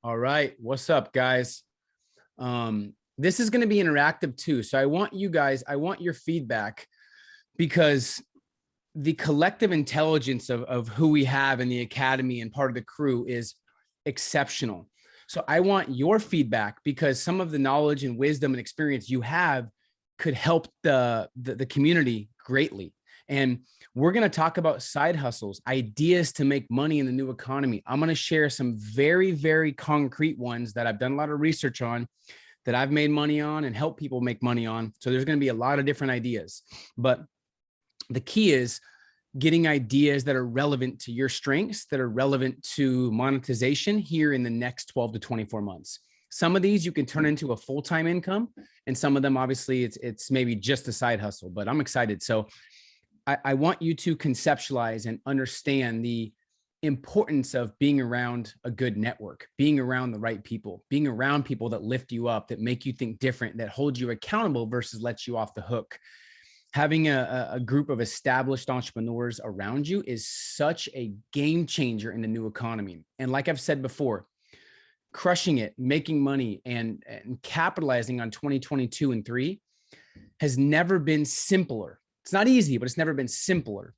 All right. What's up, guys? This is going to be interactive too. So I want you guys, I want your feedback because the collective intelligence of who we have in the academy and part of the crew is exceptional. So I want your feedback because some of the knowledge and wisdom and experience you have could help the community greatly. And we're going to talk about side hustles, ideas to make money in the new economy. I'm going to share some very, very concrete ones that I've done a lot of research on, that I've made money on and help people make money on. So there's going to be a lot of different ideas, but the key is getting ideas that are relevant to your strengths, that are relevant to monetization here in the next 12 to 24 months. Some of these you can turn into a full-time income, and some of them, obviously, it's maybe just a side hustle, but I'm excited. So I want you to conceptualize and understand the importance of being around a good network, being around the right people, being around people that lift you up, that make you think different, that hold you accountable versus let you off the hook. Having a group of established entrepreneurs around you is such a game changer in the new economy. And like I've said before, crushing it, making money, and capitalizing on 2022 and 3 has never been simpler. It's not easy, but it's never been simpler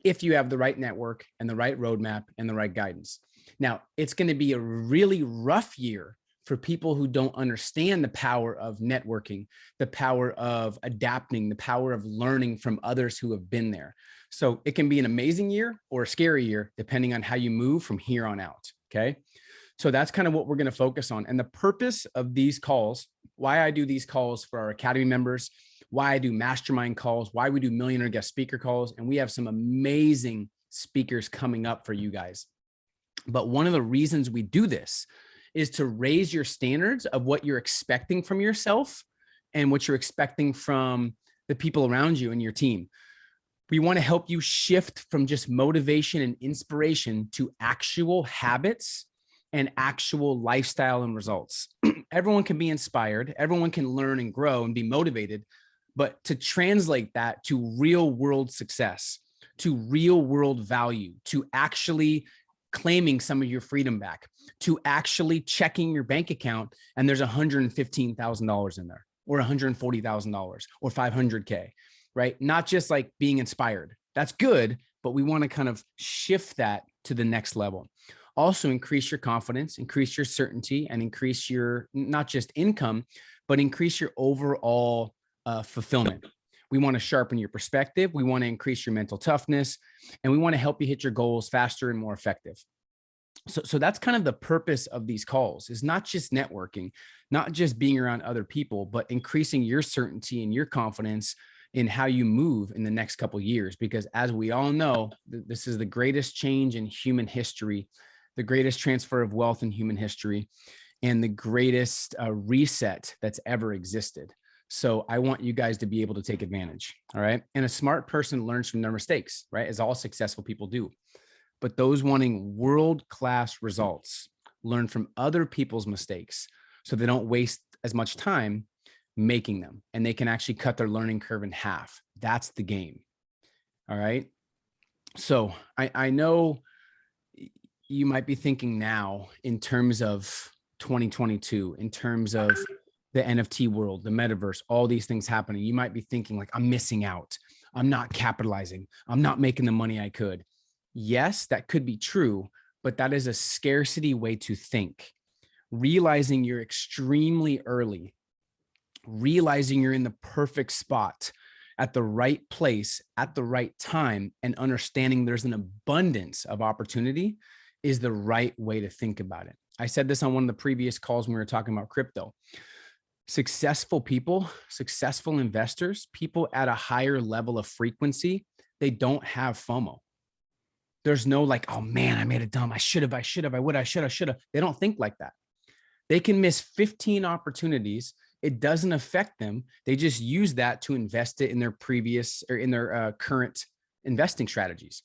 if you have the right network and the right roadmap and the right guidance. Now, it's going to be a really rough year for people who don't understand the power of networking, the power of adapting, the power of learning from others who have been there. So it can be an amazing year or a scary year, depending on how you move from here on out. Okay. So that's kind of what we're going to focus on. And the purpose of these calls, why I do these calls for our Academy members, why I do mastermind calls, why we do millionaire guest speaker calls. And we have some amazing speakers coming up for you guys. But one of the reasons we do this is to raise your standards of what you're expecting from yourself and what you're expecting from the people around you and your team. We want to help you shift from just motivation and inspiration to actual habits and actual lifestyle and results. Everyone can be inspired. Everyone can learn and grow and be motivated, but to translate that to real world success, to real world value, to actually claiming some of your freedom back, to actually checking your bank account and there's $115,000 in there, or $140,000 or 500K, right? Not just like being inspired. That's good, but we want to kind of shift that to the next level. Also increase your confidence, increase your certainty, and increase your, not just income, but increase your overall fulfillment. We want to sharpen your perspective. We want to increase your mental toughness, and we want to help you hit your goals faster and more effective. So that's kind of the purpose of these calls, is not just networking, not just being around other people, but increasing your certainty and your confidence in how you move in the next couple of years. Because as we all know, this is the greatest change in human history, the greatest transfer of wealth in human history, and the greatest reset that's ever existed. So I want you guys to be able to take advantage. All right. And a smart person learns from their mistakes, right? As all successful people do. But those wanting world-class results learn from other people's mistakes so they don't waste as much time making them, and they can actually cut their learning curve in half. That's the game. All right. So I know you might be thinking now in terms of 2022, in terms of the NFT world, the metaverse, all these things happening. You might be thinking like, I'm missing out. I'm not capitalizing. I'm not making the money I could. Yes, that could be true, but that is a scarcity way to think. Realizing you're extremely early, realizing you're in the perfect spot at the right place at the right time, and understanding there's an abundance of opportunity is the right way to think about it. I said this on one of the previous calls when we were talking about crypto. Successful people, successful investors, people at a higher level of frequency, they don't have FOMO. There's no like, oh man, I made it dumb. I should have, I would, I should have. They don't think like that. They can miss 15 opportunities. It doesn't affect them. They just use that to invest it in their previous or in their current investing strategies.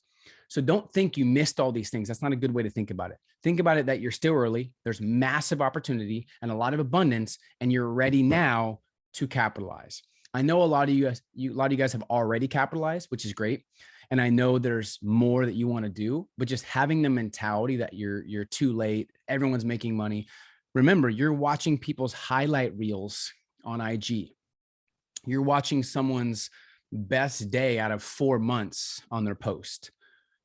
So don't think you missed all these things. That's not a good way to think about it. Think about it that you're still early. There's massive opportunity and a lot of abundance, and you're ready now to capitalize. I know a lot of you guys have already capitalized, which is great. And I know there's more that you want to do, but just having the mentality that you're too late, everyone's making money. Remember, you're watching people's highlight reels on IG. You're watching someone's best day out of 4 months on their post.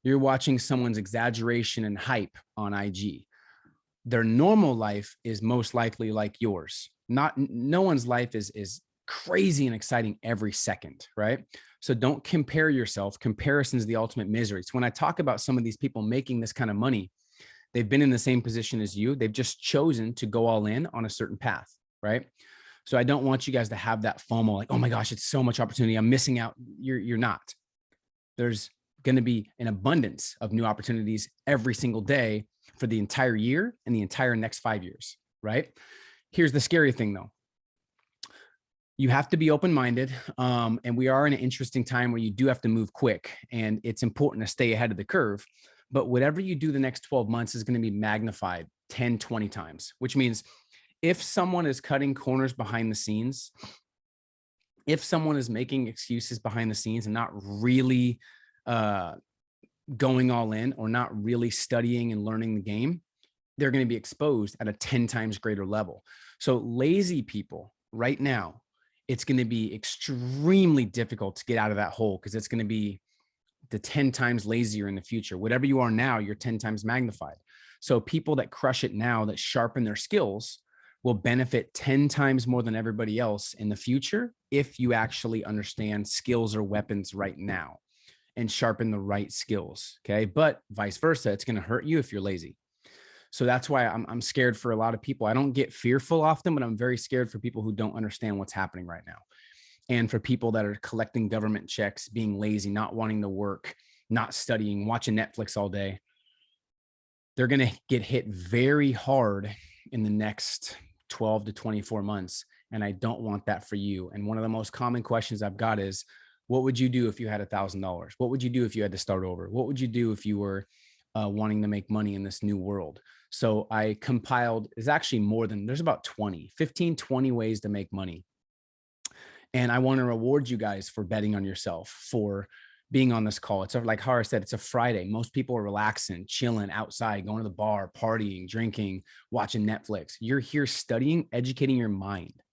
You're watching someone's exaggeration and hype on IG. Their normal life is most likely like yours. No one's life is crazy and exciting every second, right? So don't compare yourself. Comparison is the ultimate misery. So when I talk about some of these people making this kind of money, they've been in the same position as you. They've just chosen to go all in on a certain path, right? So I don't want you guys to have that FOMO, like, oh my gosh, it's so much opportunity, I'm missing out. You're not. There's going to be an abundance of new opportunities every single day for the entire year and the entire next 5 years, right? Here's the scary thing though. You have to be open-minded. And we are in an interesting time where you do have to move quick, and it's important to stay ahead of the curve. But whatever you do the next 12 months is going to be magnified 10, 20 times, which means if someone is cutting corners behind the scenes, if someone is making excuses behind the scenes and not really going all in, or not really studying and learning the game, they're going to be exposed at a 10 times greater level. So lazy people right now, it's going to be extremely difficult to get out of that hole, because it's going to be the 10 times lazier in the future. Whatever you are now, you're 10 times magnified. So people that crush it now, that sharpen their skills, will benefit 10 times more than everybody else in the future if you actually understand skills or weapons right now and sharpen the right skills. Okay. But vice versa, it's going to hurt you if you're lazy. So that's why I'm scared for a lot of people. I don't get fearful often, but I'm very scared for people who don't understand what's happening right now. And for people that are collecting government checks, being lazy, not wanting to work, not studying, watching Netflix all day, they're going to get hit very hard in the next 12 to 24 months. And I don't want that for you. And one of the most common questions I've got is, what would you do if you had $1,000? What would you do if you had to start over? What would you do if you were wanting to make money in this new world? So I compiled, is actually more than, there's about 15, 20 ways to make money. And I want to reward you guys for betting on yourself, for being on this call. It's like Hara said, it's a Friday. Most people are relaxing, chilling outside, going to the bar, partying, drinking, watching Netflix. You're here studying, educating your mind,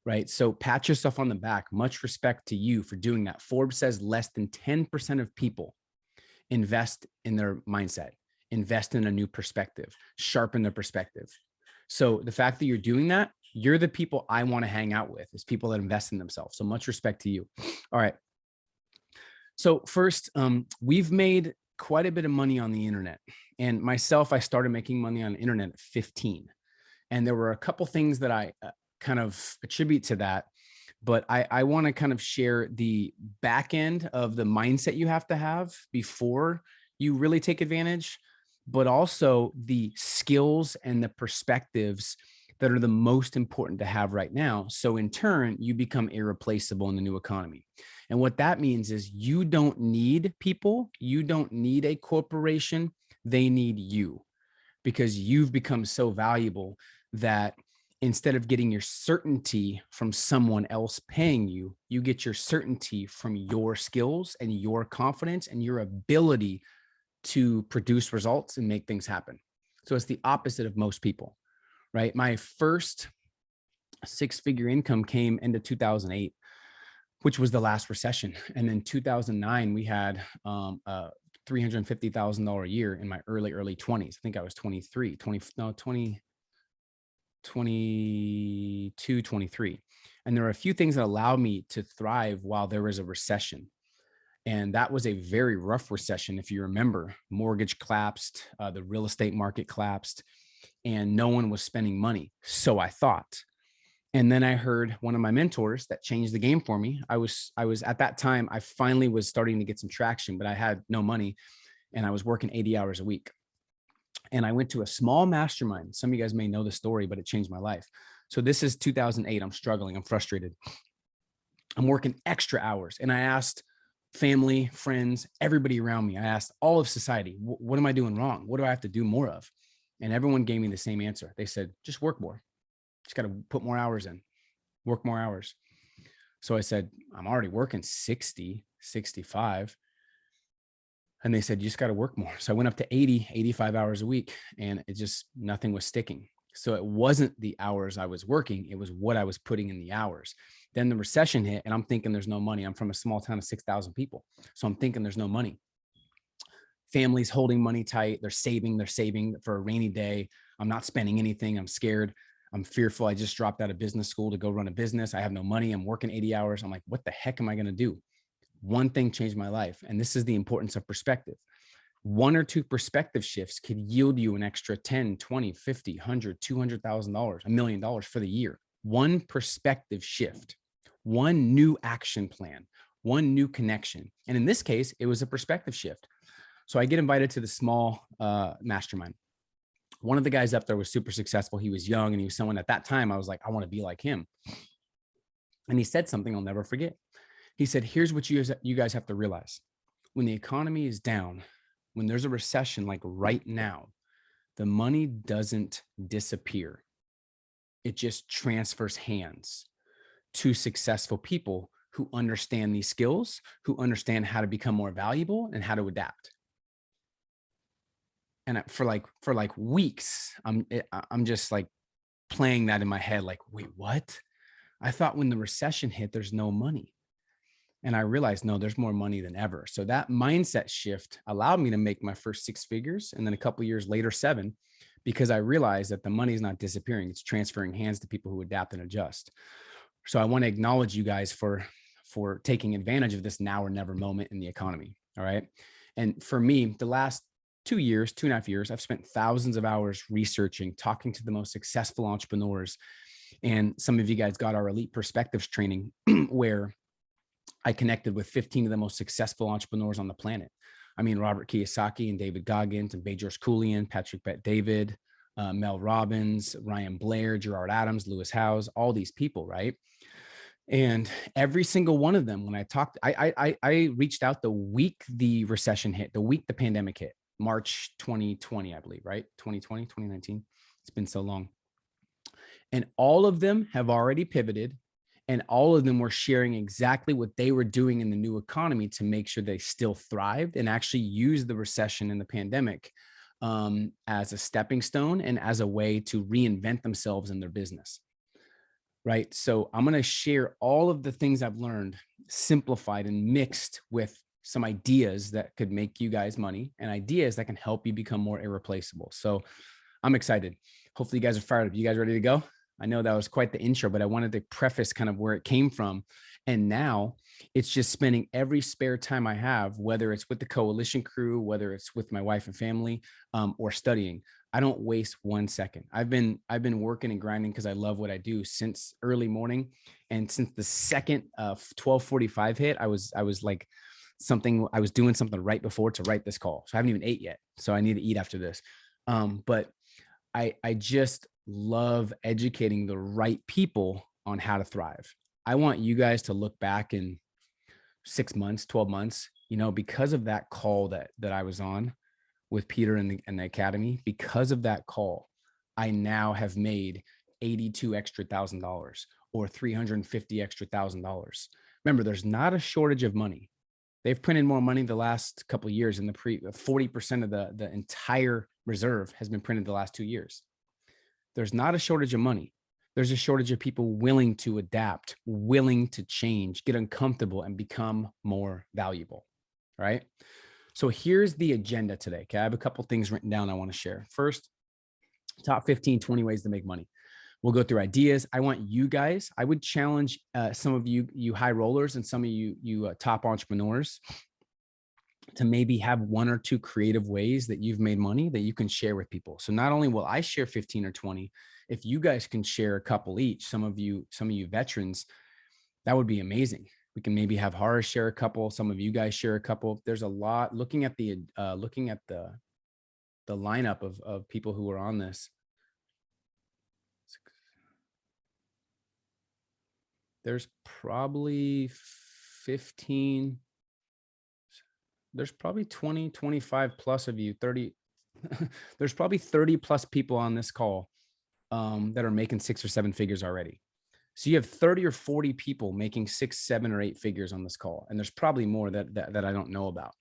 right? So pat yourself on the back. Much respect to you for doing that. Forbes says less than 10% of people invest in their mindset, invest in a new perspective, sharpen their perspective. So the fact that you're doing that, you're the people I want to hang out with, is people that invest in themselves. So much respect to you. All right. So first, we've made quite a bit of money on the internet. And myself, I started making money on the internet at 15. And there were a couple things that I kind of attribute to that. But I want to kind of share the back end of the mindset you have to have before you really take advantage, but also the skills and the perspectives that are the most important to have right now. So in turn, you become irreplaceable in the new economy. And what that means is you don't need people. You don't need a corporation. They need you, because you've become so valuable that instead of getting your certainty from someone else paying you, you get your certainty from your skills and your confidence and your ability to produce results and make things happen. So it's the opposite of most people, right? My first six-figure income came into 2008, which was the last recession. And then 2009, we had a $350,000 a year in my early 20s. I think I was 22, 23. And there were a few things that allowed me to thrive while there was a recession. And that was a very rough recession. If you remember, mortgage collapsed, the real estate market collapsed, and no one was spending money. So I thought. And then I heard one of my mentors that changed the game for me. I was at that time, I finally was starting to get some traction, but I had no money and I was working 80 hours a week. And I went to a small mastermind. Some of you guys may know the story, but it changed my life. So this is 2008. I'm struggling. I'm frustrated. I'm working extra hours. And I asked family, friends, everybody around me. I asked all of society, what am I doing wrong? What do I have to do more of? And everyone gave me the same answer. They said, just work more. Just got to put more hours in, work more hours. So I said, I'm already working 60, 65. And they said, you just got to work more. So I went up to 80, 85 hours a week, and it just, nothing was sticking. So it wasn't the hours I was working, it was what I was putting in the hours. Then the recession hit, and I'm thinking there's no money. I'm from a small town of 6,000 people. So I'm thinking there's no money. Families holding money tight. They're saving for a rainy day. I'm not spending anything. I'm scared. I'm fearful. I just dropped out of business school to go run a business. I have no money. I'm working 80 hours. I'm like, what the heck am I going to do? One thing changed my life. And this is the importance of perspective. One or two perspective shifts could yield you an extra 10, 20, 50, 100, $200,000, $1 million for the year. One perspective shift, one new action plan, one new connection. And in this case, it was a perspective shift. So I get invited to the small mastermind. One of the guys up there was super successful. He was young, and he was someone at that time I was like, I want to be like him. And he said something I'll never forget. He said, here's what you guys have to realize. When the economy is down, when there's a recession like right now, the money doesn't disappear. It just transfers hands to successful people who understand these skills, who understand how to become more valuable and how to adapt. And for like weeks, I'm just like playing that in my head. Like, wait, what? I thought when the recession hit, there's no money. And I realized, no, there's more money than ever. So that mindset shift allowed me to make my first 6 figures. And then a couple of years later, 7, because I realized that the money is not disappearing. It's transferring hands to people who adapt and adjust. So I want to acknowledge you guys for taking advantage of this now or never moment in the economy. All right. And for me, the last 2.5 years, I've spent thousands of hours researching, talking to the most successful entrepreneurs. And some of you guys got our Elite Perspectives training where I connected with 15 of the most successful entrepreneurs on the planet. I mean, Robert Kiyosaki and David Goggins and Bajors Koulian, Patrick Bet-David, Mel Robbins, Ryan Blair, Gerard Adams, Lewis Howes, all these people, right? And every single one of them, when I talked, I reached out the week the recession hit, the week the pandemic hit, March 2020, I believe, right? 2020, 2019. It's been so long. And all of them have already pivoted. And all of them were sharing exactly what they were doing in the new economy to make sure they still thrived and actually use the recession and the pandemic as a stepping stone and as a way to reinvent themselves in their business. Right. So I'm going to share all of the things I've learned, simplified and mixed with some ideas that could make you guys money and ideas that can help you become more irreplaceable. So I'm excited. Hopefully you guys are fired up. You guys ready to go? I know that was quite the intro, but I wanted to preface kind of where it came from. And now it's just spending every spare time I have, whether it's with the coalition crew, whether it's with my wife and family, or studying. I don't waste 1 second. I've been working and grinding because I love what I do since early morning. And since the second 12:45 hit, I was doing something right before to write this call. So I haven't even ate yet. So I need to eat after this. But I just love educating the right people on how to thrive. I want you guys to look back in 6 months, 12 months, because of that call that I was on with Peter in the academy. Because of that call, I now have made $82,000 extra or $350,000 extra. Remember, there's not a shortage of money. They've printed more money the last couple of years. In the 40% of the entire reserve has been printed the last 2 years. There's not a shortage of money. There's a shortage of people willing to adapt, willing to change, get uncomfortable, and become more valuable. Right? So here's the agenda today. Okay. I have a couple things written down I want to share. First, top 15, 20 ways to make money. We'll go through ideas. I want you guys, I would challenge some of you high rollers and some of you top entrepreneurs to maybe have 1 or 2 creative ways that you've made money that you can share with people. So not only will I share 15 or 20, if you guys can share a couple each, some of you veterans, that would be amazing. We can maybe have Horace share a couple. Some of you guys share a couple. There's a lot. Looking at the lineup of people who are on this, there's probably 15. There's probably 20, 25 plus of you, 30. There's probably 30 plus people on this call that are making 6 or 7 figures already. So you have 30 or 40 people making 6, 7, or 8 figures on this call. And there's probably more that I don't know about.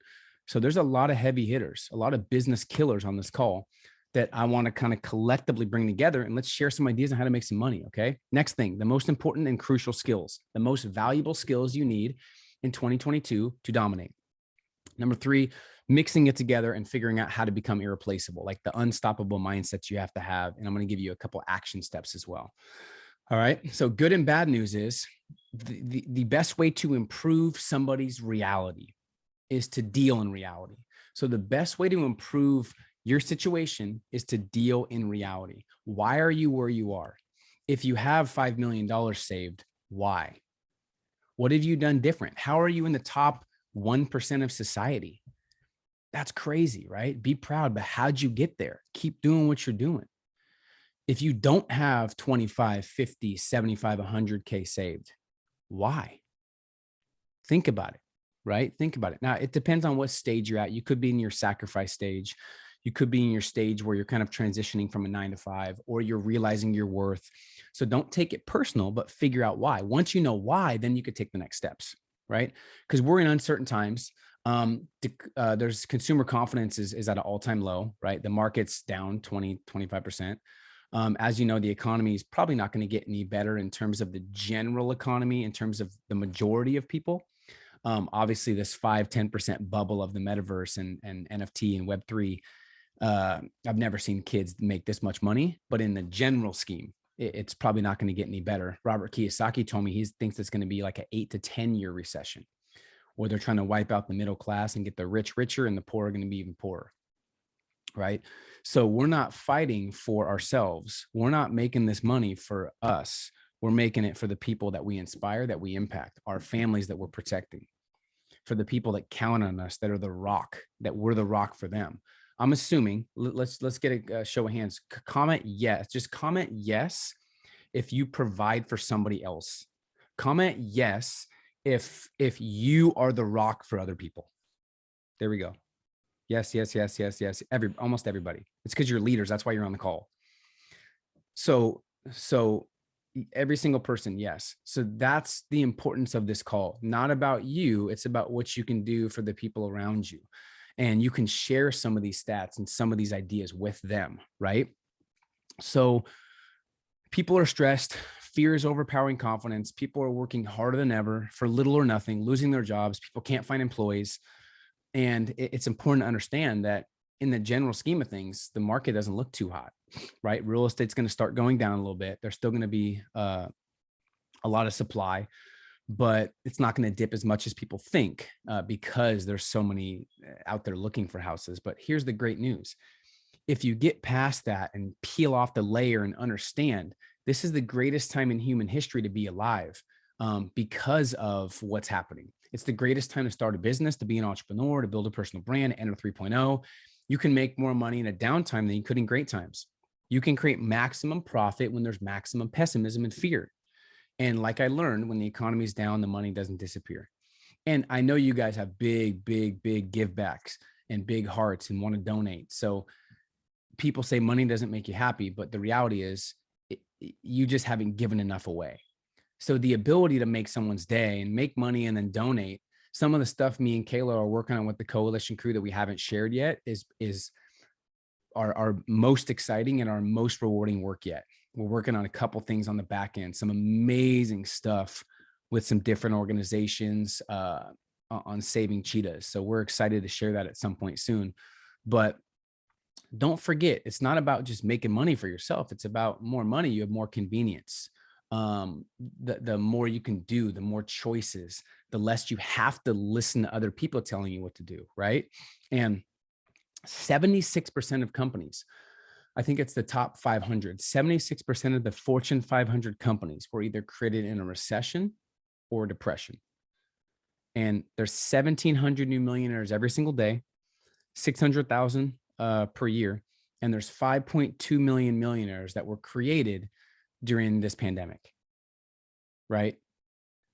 So there's a lot of heavy hitters, a lot of business killers on this call that I want to kind of collectively bring together, and let's share some ideas on how to make some money. Okay. Next thing, the most important and crucial skills, the most valuable skills you need in 2022 to dominate. Number 3, mixing it together and figuring out how to become irreplaceable, like the unstoppable mindsets you have to have. And I'm going to give you a couple action steps as well. All right. So good and bad news is the best way to improve somebody's reality is to deal in reality. So the best way to improve your situation is to deal in reality. Why are you where you are? If you have $5 million saved, why? What have you done different? How are you in the top 1% of society? That's crazy, right? Be proud, but how'd you get there? Keep doing what you're doing. If you don't have 25, 50, 75, 100K saved, why? Think about it, right? Think about it. Now, it depends on what stage you're at. You could be in your sacrifice stage. You could be in your stage where you're kind of transitioning from a 9 to 5, or you're realizing your worth. So don't take it personal, but figure out why. Once you know why, then you could take the next steps, right? Because we're in uncertain times. There's consumer confidence is at an all-time low, right? The market's down 20, 25%. As you know, the economy is probably not going to get any better in terms of the general economy, in terms of the majority of people. Obviously, this 5-10% bubble of the metaverse and NFT and Web3, I've never seen kids make this much money, but in the general scheme, it's probably not going to get any better. Robert Kiyosaki told me he thinks it's going to be like an 8 to 10 year recession, where they're trying to wipe out the middle class and get the rich richer, and the poor are going to be even poorer. Right. So we're not fighting for ourselves. We're not making this money for us. We're making it for the people that we inspire, that we impact, our families that we're protecting, for the people that count on us, that are the rock, that we're the rock for them. I'm assuming, let's get a show of hands. Comment yes. Just comment yes if you provide for somebody else. Comment yes if you are the rock for other people. There we go. Yes. Almost everybody. It's because you're leaders. That's why you're on the call. So every single person, yes. So that's the importance of this call. Not about you. It's about what you can do for the people around you. And you can share some of these stats and some of these ideas with them, right? So people are stressed. Fear is overpowering confidence. People are working harder than ever for little or nothing, losing their jobs. People can't find employees. And it's important to understand that in the general scheme of things, the market doesn't look too hot, right? Real estate's going to start going down a little bit. There's still going to be a lot of supply, but it's not going to dip as much as people think because there's so many out there looking for houses. But here's the great news. If you get past that and peel off the layer and understand, this is the greatest time in human history to be alive because of what's happening. It's the greatest time to start a business, to be an entrepreneur, to build a personal brand, enter 3.0. You can make more money in a downtime than you could in great times. You can create maximum profit when there's maximum pessimism and fear. And like I learned, when the economy's down, the money doesn't disappear. And I know you guys have big give backs and big hearts and want to donate. So people say money doesn't make you happy, but the reality is you just haven't given enough away. So the ability to make someone's day and make money and then donate, some of the stuff me and Kayla are working on with the coalition crew that we haven't shared yet is our most exciting and our most rewarding work yet. We're working on a couple things on the back end, some amazing stuff with some different organizations on saving cheetahs. So we're excited to share that at some point soon. But don't forget, it's not about just making money for yourself. It's about more money. You have more convenience. The more you can do, the more choices, the less you have to listen to other people telling you what to do, right? And 76% of companies, I think it's the top 500, 76% of the Fortune 500 companies were either created in a recession or depression. And there's 1,700 new millionaires every single day, 600,000 per year. And there's 5.2 million millionaires that were created during this pandemic, right?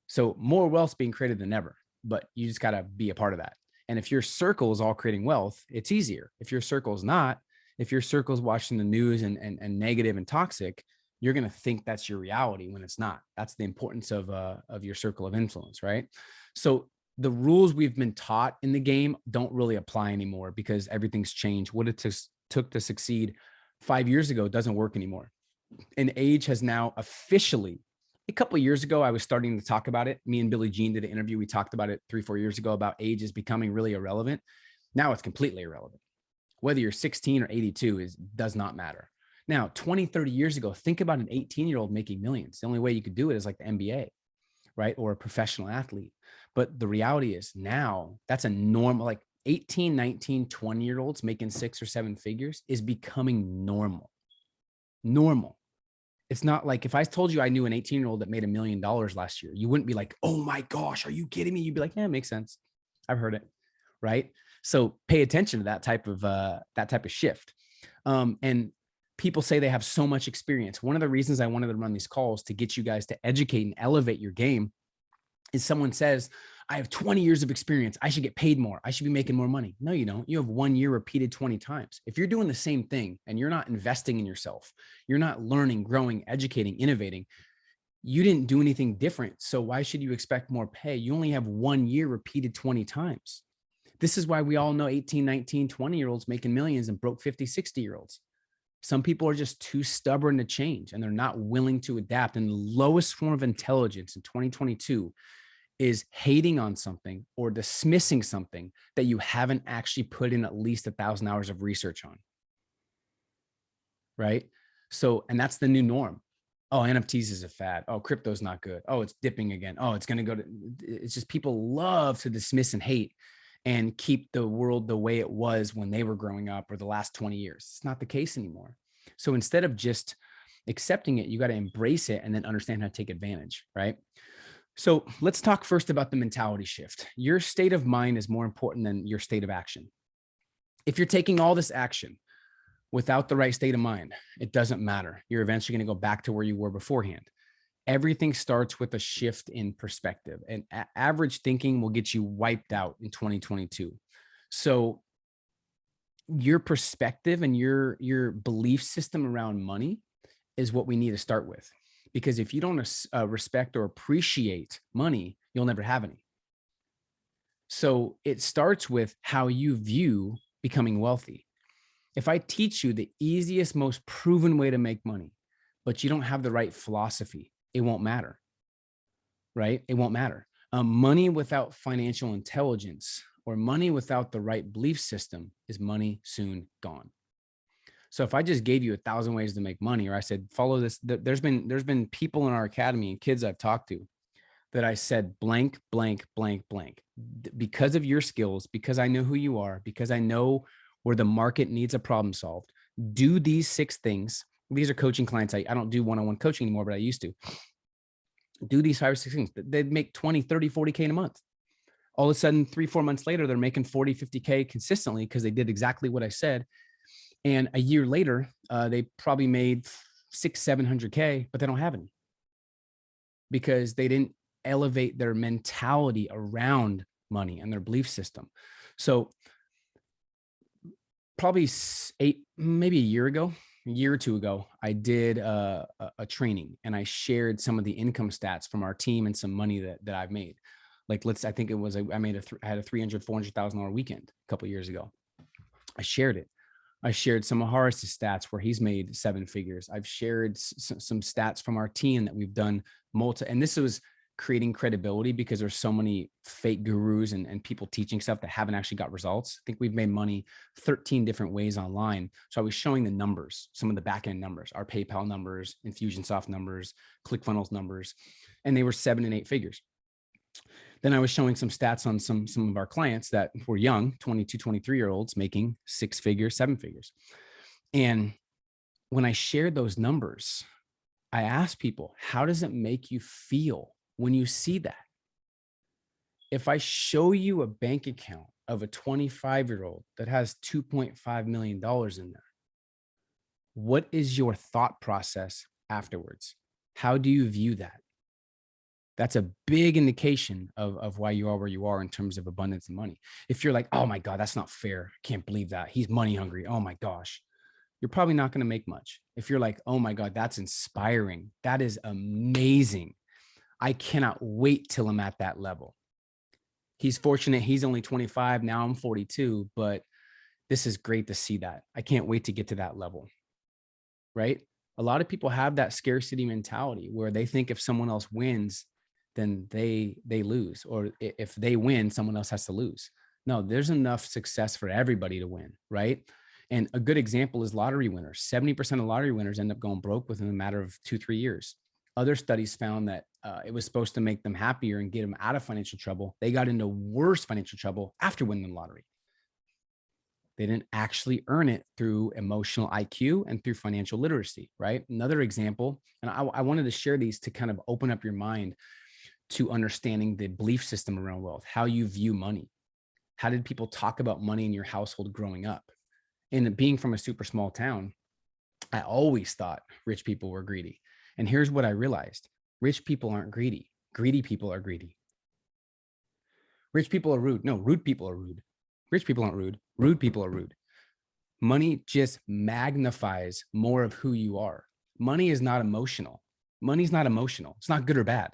So more wealth's being created than ever, but you just got to be a part of that. And if your circle is all creating wealth, it's easier. If your circle is not, if your circle is watching the news and negative and toxic, you're going to think that's your reality when it's not. That's the importance of your circle of influence, right? So the rules we've been taught in the game don't really apply anymore because everything's changed. What it took to succeed 5 years ago doesn't work anymore. And age has now officially, a couple of years ago, I was starting to talk about it. Me and Billie Jean did an interview. We talked about it 3-4 years ago about age is becoming really irrelevant. Now it's completely irrelevant. Whether you're 16 or 82 does not matter. Now, 20, 30 years ago, think about an 18-year-old making millions. The only way you could do it is like the NBA, right? Or a professional athlete. But the reality is now that's a normal, like 18, 19, 20-year-olds making 6 or 7 figures is becoming normal. Normal. It's not like if I told you I knew an 18-year-old that made $1 million last year, you wouldn't be like, oh my gosh, are you kidding me? You'd be like, yeah, it makes sense. I've heard it, right? So pay attention to that type of shift. And people say they have so much experience. One of the reasons I wanted to run these calls to get you guys to educate and elevate your game is someone says, I have 20 years of experience. I should get paid more. I should be making more money. No, you don't. You have 1 year repeated 20 times. If you're doing the same thing and you're not investing in yourself, you're not learning, growing, educating, innovating, you didn't do anything different. So why should you expect more pay? You only have 1 year repeated 20 times. This is why we all know 18, 19, 20-year-olds making millions and broke 50, 60-year-olds. Some people are just too stubborn to change and they're not willing to adapt. And the lowest form of intelligence in 2022 is hating on something or dismissing something that you haven't actually put in at least 1,000 hours of research on. Right? So, and that's the new norm. Oh, NFTs is a fad. Oh, crypto's not good. Oh, it's dipping again. Oh, it's going to go to, it's just people love to dismiss and hate and keep the world the way it was when they were growing up or the last 20 years. It's not the case anymore. So instead of just accepting it, you got to embrace it and then understand how to take advantage, right? So let's talk first about the mentality shift. Your state of mind is more important than your state of action. If you're taking all this action without the right state of mind, it doesn't matter. You're eventually going to go back to where you were beforehand. Everything starts with a shift in perspective, and average thinking will get you wiped out in 2022. So your perspective and your belief system around money is what we need to start with. Because if you don't respect or appreciate money, you'll never have any. So it starts with how you view becoming wealthy. If I teach you the easiest, most proven way to make money, but you don't have the right philosophy, it won't matter, right? It won't matter. Money without financial intelligence or money without the right belief system is money soon gone. So if I just gave you 1,000 ways to make money, or I said, follow this, there's been people in our academy and kids I've talked to that I said, blank, blank, blank, blank, because of your skills, because I know who you are, because I know where the market needs a problem solved, do these 6 things. These are coaching clients. I don't do one-on-one coaching anymore, but I used to do these 5 or 6 things. They'd make 20, 30, 40K in a month. All of a sudden, 3-4 months later, they're making 40, 50K consistently because they did exactly what I said. And a year later, they probably made 600-700K, but they don't have any because they didn't elevate their mentality around money and their belief system. So probably maybe a year or 2 ago, I did a training and I shared some of the income stats from our team and some money that I've made. Like I think it was, I had a $300,000-$400,000 weekend a couple of years ago. I shared it. I shared some of Horace's stats where he's made 7 figures. I've shared some stats from our team that we've done and this was creating credibility because there's so many fake gurus and people teaching stuff that haven't actually got results. I think we've made money 13 different ways online. So I was showing the numbers, some of the back end numbers, our PayPal numbers, Infusionsoft numbers, ClickFunnels numbers, and they were 7 and 8 figures. Then I was showing some stats on some of our clients that were young, 22, 23-year-olds making 6 figures, 7 figures. And when I shared those numbers, I asked people, how does it make you feel when you see that? If I show you a bank account of a 25-year-old that has $2.5 million in there, what is your thought process afterwards? How do you view that? That's a big indication of why you are where you are in terms of abundance and money. If you're like, oh my God, that's not fair. I can't believe that. He's money hungry. Oh my gosh. You're probably not going to make much. If you're like, oh my God, that's inspiring. That is amazing. I cannot wait till I'm at that level. He's fortunate. He's only 25. Now I'm 42, but this is great to see that. I can't wait to get to that level, right? A lot of people have that scarcity mentality where they think if someone else wins, then they lose, or if they win, someone else has to lose. No, there's enough success for everybody to win, right? And a good example is lottery winners. 70% of lottery winners end up going broke within a matter of 2-3 years. Other studies found that it was supposed to make them happier and get them out of financial trouble. They got into worse financial trouble after winning the lottery. They didn't actually earn it through emotional IQ and through financial literacy, right? Another example, and I wanted to share these to kind of open up your mind to understanding the belief system around wealth, how you view money. How did people talk about money in your household growing up? And being from a super small town, I always thought rich people were greedy. And here's what I realized. Rich people aren't greedy. Greedy people are greedy. Rich people are rude. No, rude people are rude. Rich people aren't rude. Rude people are rude. Money just magnifies more of who you are. Money is not emotional. Money's not emotional. It's not good or bad.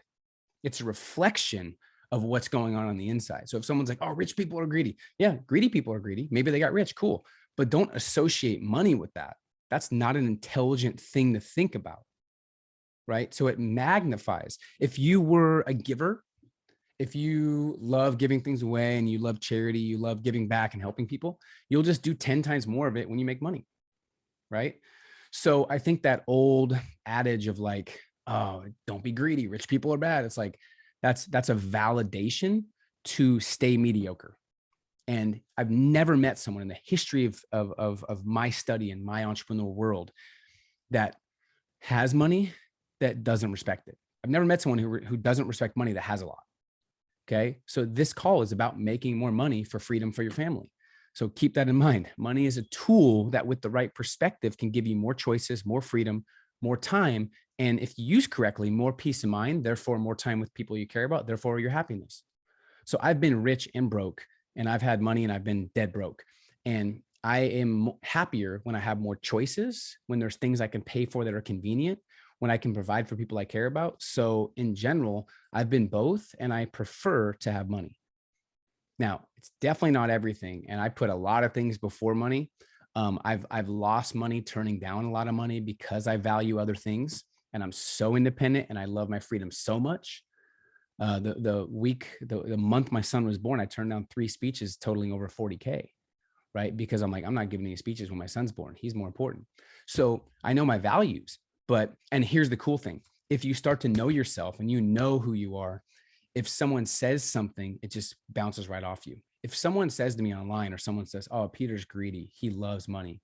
It's a reflection of what's going on the inside. So if someone's like, oh, rich people are greedy. Yeah, greedy people are greedy. Maybe they got rich. Cool. But don't associate money with that. That's not an intelligent thing to think about, right? So it magnifies. If you were a giver, if you love giving things away and you love charity, you love giving back and helping people, you'll just do 10 times more of it when you make money, right? So I think that old adage of like, oh, don't be greedy, rich people are bad. It's like, that's a validation to stay mediocre. And I've never met someone in the history of my study and my entrepreneurial world that has money that doesn't respect it. I've never met someone who doesn't respect money that has a lot. Okay. So this call is about making more money for freedom for your family. So keep that in mind. Money is a tool that with the right perspective can give you more choices, more freedom, more time. And if you use correctly, more peace of mind, therefore more time with people you care about, therefore your happiness. So I've been rich and broke, and I've had money and I've been dead broke. And I am happier when I have more choices, when there's things I can pay for that are convenient, when I can provide for people I care about. So in general, I've been both, and I prefer to have money. Now, it's definitely not everything. And I put a lot of things before money. I've lost money money down a lot of money because I value other things, and I'm so independent and I love my freedom so much. The month my son was born, I turned down 3 speeches totaling over 40K, right? Because I'm like, I'm not giving any speeches when my son's born. He's more important. So I know my values. And here's the cool thing. If you start to know yourself and you know who you are, if someone says something, it just bounces right off you. If someone says to me online, or someone says, oh, Peter's greedy, he loves money,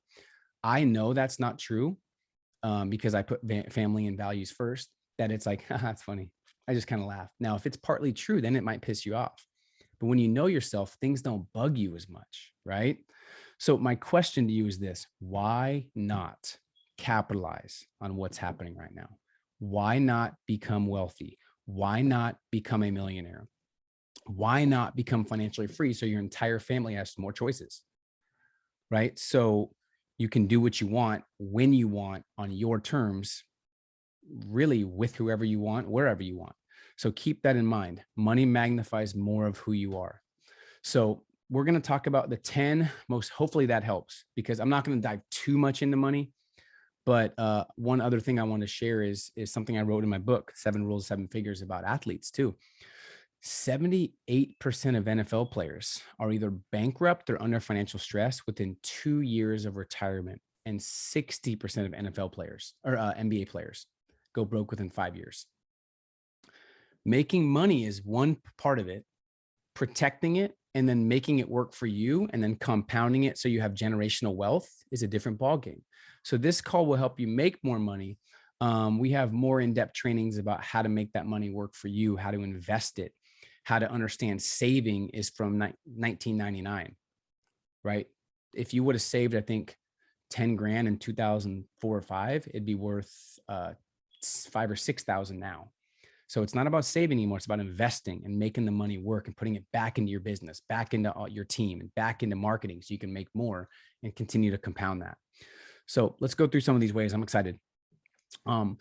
I know that's not true, because I put family and values first, that it's like, that's funny. I just kind of laugh. Now, if it's partly true, then it might piss you off. But when you know yourself, things don't bug you as much, right? So my question to you is this: why not capitalize on what's happening right now? Why not become wealthy? Why not become a millionaire? Why not become financially free so your entire family has more choices, right? So you can do what you want, when you want, on your terms, really with whoever you want, wherever you want. So keep that in mind. Money magnifies more of who you are. So we're going to talk about the 10 most, hopefully that helps, because I'm not going to dive too much into money. But one other thing I want to share is something I wrote in my book, 7 Rules of 7 Figures, about athletes too. 78% of NFL players are either bankrupt or under financial stress within 2 years of retirement. And 60% of NFL players or NBA players go broke within 5 years. Making money is one part of it, protecting it and then making it work for you and then compounding it so you have generational wealth is a different ballgame. So this call will help you make more money. We have more in-depth trainings about how to make that money work for you, how to invest it, how to understand saving is from 1999, right? If you would have saved, I think, 10 grand in 2004 or 5, it'd be worth 5 or 6,000 now. So it's not about saving anymore. It's about investing and making the money work and putting it back into your business, back into your team, and back into marketing so you can make more and continue to compound that. So let's go through some of these ways. I'm excited. I'm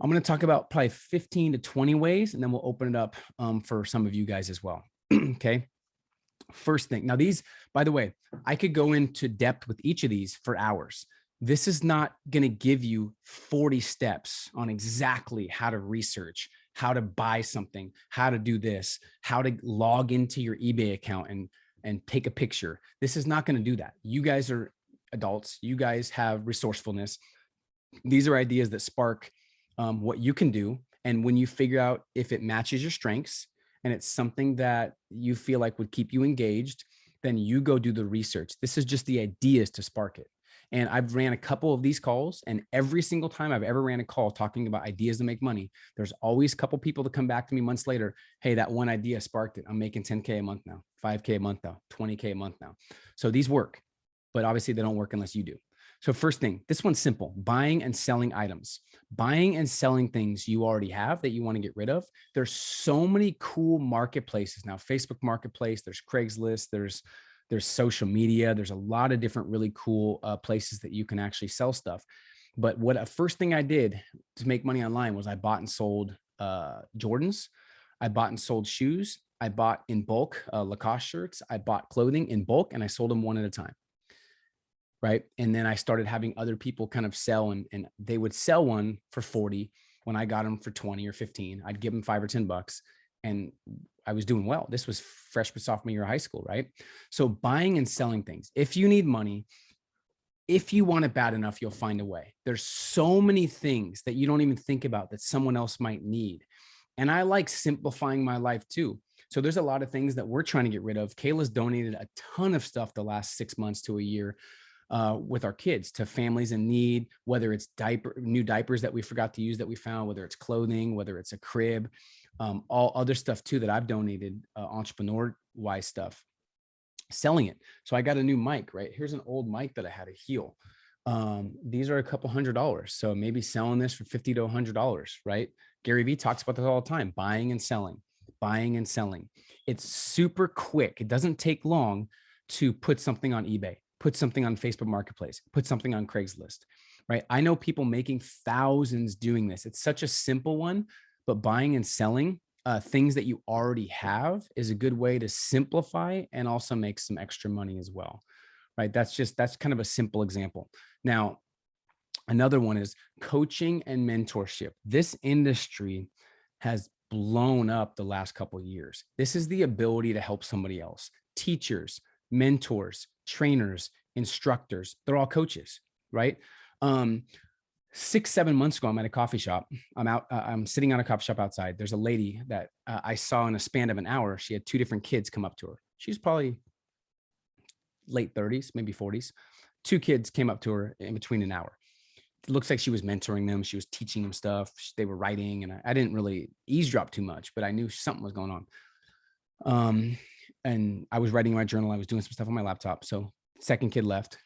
going to talk about probably 15 to 20 ways, and then we'll open it up for some of you guys as well. Okay. First thing. Now these, by the way, I could go into depth with each of these for hours. This is not going to give you 40 steps on exactly how to research, how to buy something, how to do this, how to log into your eBay account and take a picture. This is not going to do that. You guys are adults. You guys have resourcefulness. These are ideas that spark what you can do. And when you figure out if it matches your strengths and it's something that you feel like would keep you engaged, then you go do the research. This is just the ideas to spark it. And I've ran a couple of these calls, and every single time I've ever ran a call talking about ideas to make money, there's always a couple people that come back to me months later. Hey, that one idea sparked it. I'm making 10K a month now, 5K a month now, 20K a month now. So these work, but obviously they don't work unless you do. So first thing, this one's simple: buying and selling items, buying and selling things you already have that you want to get rid of. There's so many cool marketplaces now. Facebook Marketplace, there's Craigslist, there's social media. There's a lot of different really cool places that you can actually sell stuff. But what first thing I did to make money online was I bought and sold Jordans. I bought and sold shoes. I bought in bulk Lacoste shirts. I bought clothing in bulk, and I sold them one at a time. Right. And then I started having other people kind of sell, and they would sell one for 40 when I got them for 20 or 15. I'd give them $5 or $10, and I was doing well. This was freshman, sophomore year of high school, right? So buying and selling things. If you need money, if you want it bad enough, you'll find a way. There's so many things that you don't even think about that someone else might need. And I like simplifying my life too. So there's a lot of things that we're trying to get rid of. Kayla's donated a ton of stuff the last 6 months to a year with our kids to families in need, whether it's new diapers that we forgot to use that we found, whether it's clothing, whether it's a crib, all other stuff too that I've donated, entrepreneur-wise stuff, selling it. So I got a new mic, right? Here's an old mic that I had to heal. These are a couple $100. So maybe selling this for $50 to $100, right? Gary Vee talks about this all the time: buying and selling, buying and selling. It's super quick. It doesn't take long to put something on eBay, put something on Facebook Marketplace, put something on Craigslist, right? I know people making thousands doing this. It's such a simple one. But buying and selling things that you already have is a good way to simplify and also make some extra money as well, right? That's kind of a simple example. Now, another one is coaching and mentorship. This industry has blown up the last couple of years. This is the ability to help somebody else. Teachers, mentors, trainers, instructors, they're all coaches, right? 6-7 months ago, I'm at a coffee shop. I'm sitting on a coffee shop outside. There's a lady that I saw in a span of an hour. She had 2 different kids come up to her. She's probably late 30s, maybe 40s. 2 kids came up to her in between an hour. It looks like she was mentoring them. She was teaching them stuff. They were writing, and I didn't really eavesdrop too much, but I knew something was going on. And I was writing in my journal. I was doing some stuff on my laptop. So second kid left,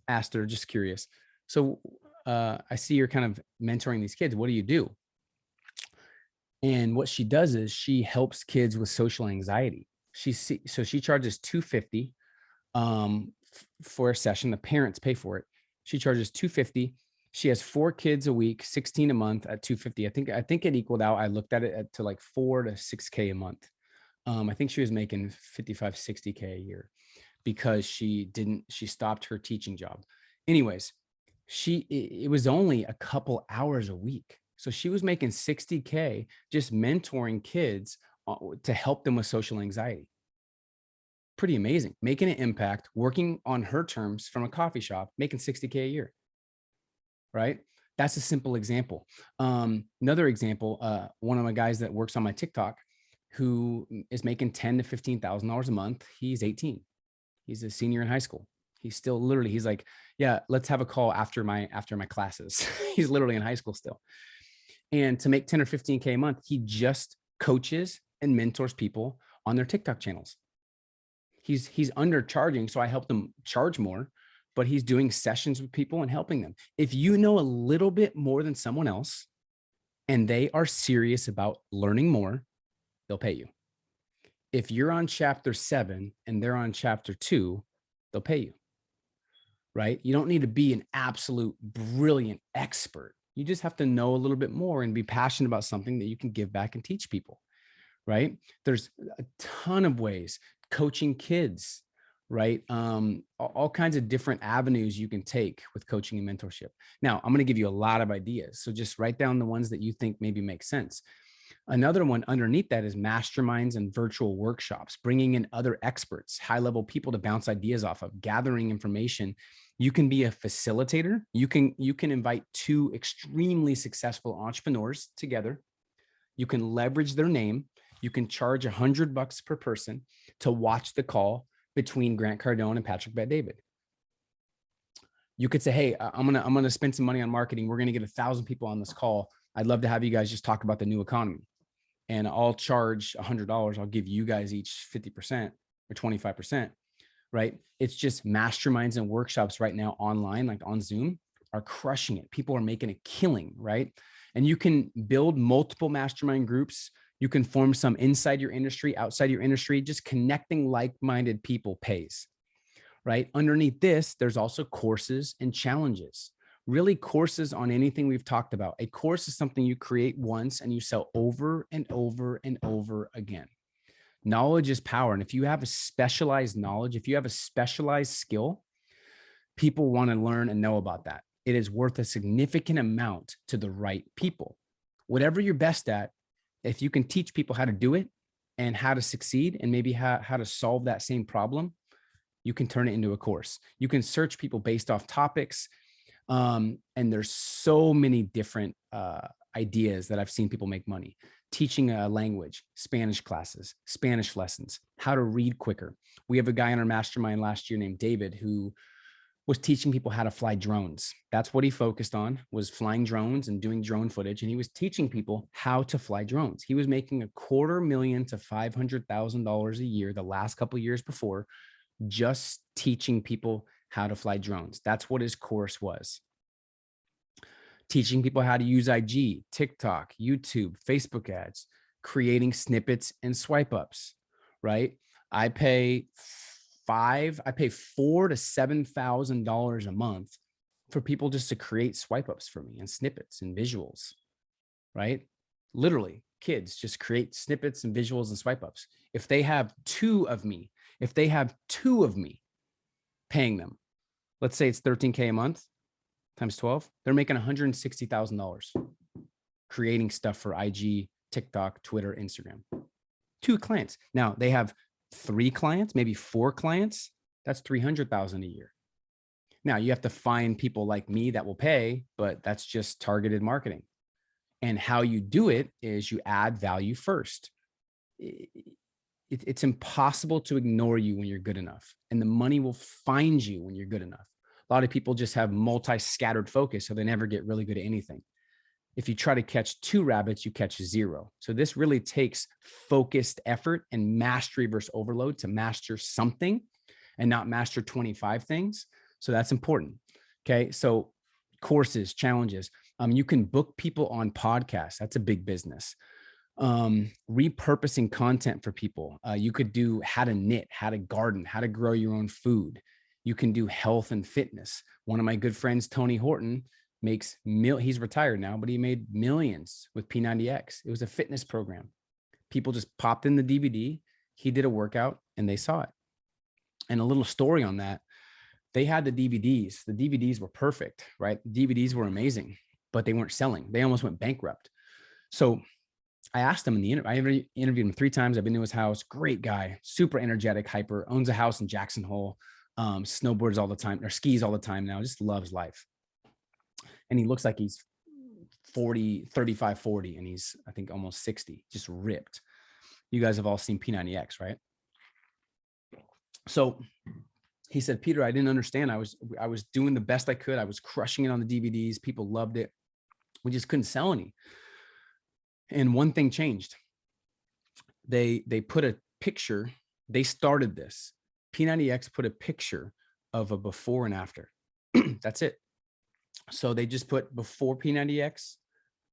asked her, just curious. So I see you're kind of mentoring these kids. What do you do? And what she does is she helps kids with social anxiety. So she charges $250 for a session. The parents pay for it. She charges $250. She has 4 kids a week, 16 a month at $250. I think it equaled out. I looked at it to like $4 to $6K a month. I think she was making 55, 60K a year because she stopped her teaching job. Anyways, it was only a couple hours a week. So she was making 60K just mentoring kids to help them with social anxiety. Pretty amazing. Making an impact, working on her terms from a coffee shop, making 60K a year, right? That's a simple example. Another example, one of my guys that works on my TikTok who is making $10,000 to $15,000 a month. He's 18. He's a senior in high school. He's still literally, he's like, yeah, let's have a call after my classes. He's literally in high school still. And to make 10 or 15K a month, he just coaches and mentors people on their TikTok channels. He's undercharging. So I help them charge more, but he's doing sessions with people and helping them. If you know a little bit more than someone else and they are serious about learning more, they'll pay you. If you're on chapter 7 and they're on chapter 2, they'll pay you, right? You don't need to be an absolute brilliant expert. You just have to know a little bit more and be passionate about something that you can give back and teach people, right? There's a ton of ways. coaching kids, right? All kinds of different avenues you can take with coaching and mentorship. Now, I'm going to give you a lot of ideas. So just write down the ones that you think maybe make sense. Another one underneath that is masterminds and virtual workshops, bringing in other experts, high-level people to bounce ideas off of, gathering information. You can be a facilitator. You can invite two extremely successful entrepreneurs together. You can leverage their name. You can charge $100 per person to watch the call between Grant Cardone and Patrick Bet-David. You could say, hey, I'm gonna spend some money on marketing. We're gonna get 1,000 people on this call. I'd love to have you guys just talk about the new economy. And I'll charge $100. I'll give you guys each 50% or 25%, right? It's just masterminds and workshops right now online, like on Zoom, are crushing it. People are making a killing, right? And you can build multiple mastermind groups. You can form some inside your industry, outside your industry. Just connecting like-minded people pays, right? Underneath this, there's also courses and challenges. Really, courses on anything we've talked about. A course is something you create once and you sell over and over and over again. Knowledge is power. And if you have a specialized knowledge, if you have a specialized skill, people want to learn and know about that. It is worth a significant amount to the right people. Whatever you're best at, if you can teach people how to do it and how to succeed and maybe how to solve that same problem, you can turn it into a course. You can search people based off topics. And there's so many different ideas that I've seen people make money. Teaching a language, Spanish classes, Spanish lessons, how to read quicker. We have a guy in our mastermind last year named David who was teaching people how to fly drones. That's what he focused on, was flying drones and doing drone footage. And he was teaching people how to fly drones. He was making $250,000 to $500,000 a year the last couple of years before, just teaching people how to fly drones. That's what his course was. Teaching people how to use IG, TikTok, YouTube, Facebook ads, creating snippets and swipe ups, right? I pay $4,000 to $7,000 a month for people just to create swipe ups for me and snippets and visuals, right? Literally, kids just create snippets and visuals and swipe ups. If they have two of me paying them, let's say it's $13K a month times 12, they're making $160,000 creating stuff for IG, TikTok, Twitter, Instagram. 2 clients. Now they have 3 clients, maybe 4 clients. That's $300,000 a year. Now you have to find people like me that will pay, but that's just targeted marketing. And how you do it is you add value first. It's impossible to ignore you when you're good enough, and the money will find you when you're good enough. A lot of people just have multi-scattered focus, so they never get really good at anything. If you try to catch 2 rabbits, you catch 0. So this really takes focused effort and mastery versus overload to master something and not master 25 things. So that's important. Okay. So courses, challenges. You can book people on podcasts. That's a big business. Repurposing content for people. You could do how to knit, how to garden, how to grow your own food. You can do health and fitness. One of my good friends, Tony Horton, he's retired now, but he made millions with P90X. It was a fitness program. People just popped in the DVD. He did a workout and they saw it. And a little story on that. They had the DVDs. The DVDs were perfect, right? The DVDs were amazing, but they weren't selling. They almost went bankrupt. So I asked him in the interview. I interviewed him 3 times. I've been to his house. Great guy, super energetic, hyper, owns a house in Jackson Hole, snowboards all the time, or skis all the time now, just loves life. And he looks like he's 35, 40, and he's, I think, almost 60, just ripped. You guys have all seen P90X, right? So he said, Peter, I didn't understand. I was doing the best I could. I was crushing it on the DVDs. People loved it. We just couldn't sell any. And one thing changed. They put a picture. They started this. P90X put a picture of a before and after. That's it. So they just put before P90X,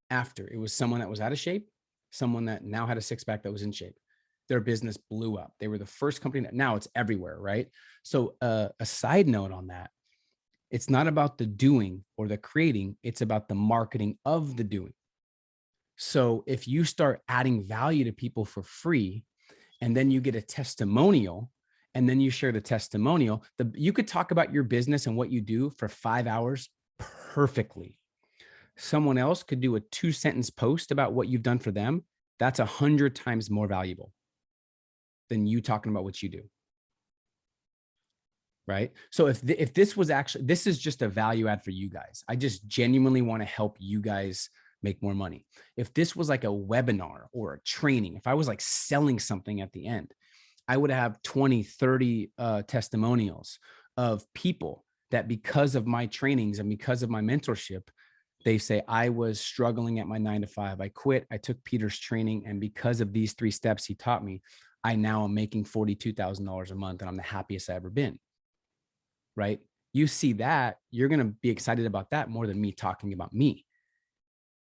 after. It was someone that was out of shape, someone that now had a 6-pack that was in shape. Their business blew up. They were the first company that now it's everywhere, right? So a side note on that, it's not about the doing or the creating, it's about the marketing of the doing. So if you start adding value to people for free and then you get a testimonial, and then you share the testimonial. You could talk about your business and what you do for 5 hours perfectly. Someone else could do a 2-sentence post about what you've done for them. That's 100 times more valuable than you talking about what you do. Right? So if this was actually, this is just a value add for you guys. I just genuinely want to help you guys make more money. If this was like a webinar or a training, if I was like selling something at the end, I would have 20, 30 testimonials of people that because of my trainings and because of my mentorship, they say, I was struggling at my 9-to-5. I quit. I took Peter's training. And because of these 3 steps he taught me, I now am making $42,000 a month and I'm the happiest I've ever been. Right? You see that, you're going to be excited about that more than me talking about me.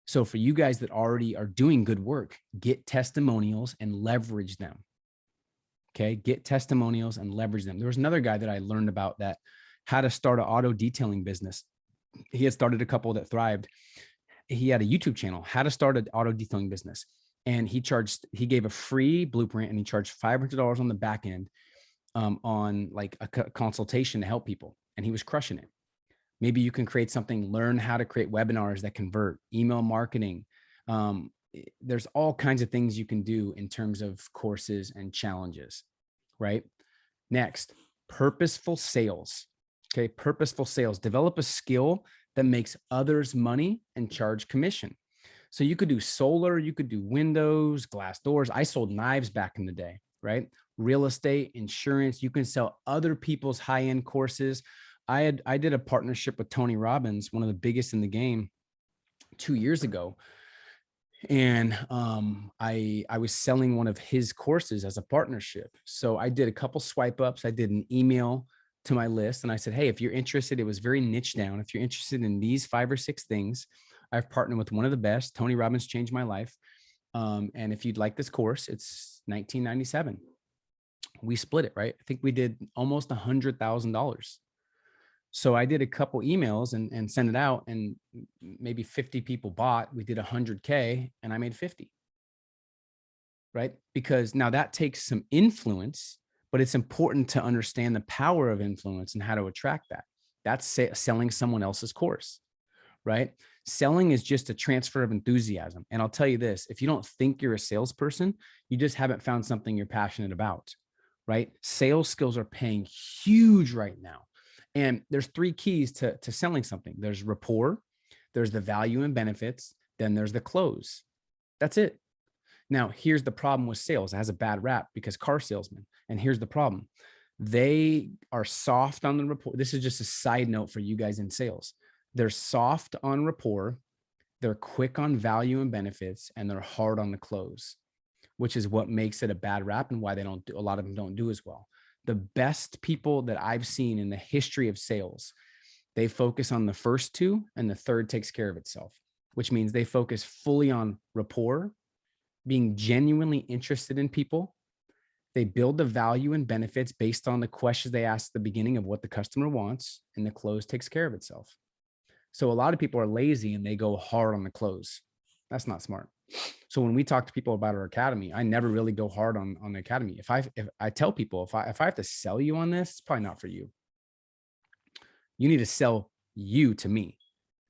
So for you guys that already are doing good work, get testimonials and leverage them. Okay. Get testimonials and leverage them. There was another guy that I learned about that how to start an auto detailing business. He had started a couple that thrived. He had a YouTube channel, how to start an auto detailing business. And he gave a free blueprint and he charged $500 on the back end on like a consultation to help people. And he was crushing it. Maybe you can create something, learn how to create webinars that convert, email marketing. There's all kinds of things you can do in terms of courses and challenges, right? Next, purposeful sales. Okay, purposeful sales. Develop a skill that makes others money and charge commission. So you could do solar, you could do windows, glass doors. I sold knives back in the day, right? Real estate, insurance. You can sell other people's high-end courses. I did a partnership with Tony Robbins, one of the biggest in the game, 2 years ago. And I was selling one of his courses as a partnership. So I did a couple swipe ups. I did an email to my list and I said, hey, if you're interested, it was very niche down. If you're interested in these 5 or 6 things, I've partnered with one of the best. Tony Robbins changed my life. And if you'd like this course, it's $19.97. We split it, right? I think we did almost $100,000. So I did a couple emails and sent it out and maybe 50 people bought. We did 100K and I made 50, right? Because now that takes some influence, but it's important to understand the power of influence and how to attract that. That's selling someone else's course, right? Selling is just a transfer of enthusiasm. And I'll tell you this, if you don't think you're a salesperson, you just haven't found something you're passionate about, right? Sales skills are paying huge right now. And there's 3 keys to selling something. There's rapport, there's the value and benefits, then there's the close. That's it. Now, here's the problem with sales. It has a bad rap because car salesmen, and here's the problem. They are soft on the rapport. This is just a side note for you guys in sales. They're soft on rapport, they're quick on value and benefits, and they're hard on the close, which is what makes it a bad rap and why they don't do, a lot of them don't do as well. The best people that I've seen in the history of sales, they focus on the first 2 and the third takes care of itself, which means they focus fully on rapport, being genuinely interested in people. They build the value and benefits based on the questions they ask at the beginning of what the customer wants, and the close takes care of itself. So a lot of people are lazy and they go hard on the close. That's not smart. So when we talk to people about our academy, I never really go hard on the academy. If I tell people, if I have to sell you on this, it's probably not for you. You need to sell you to me.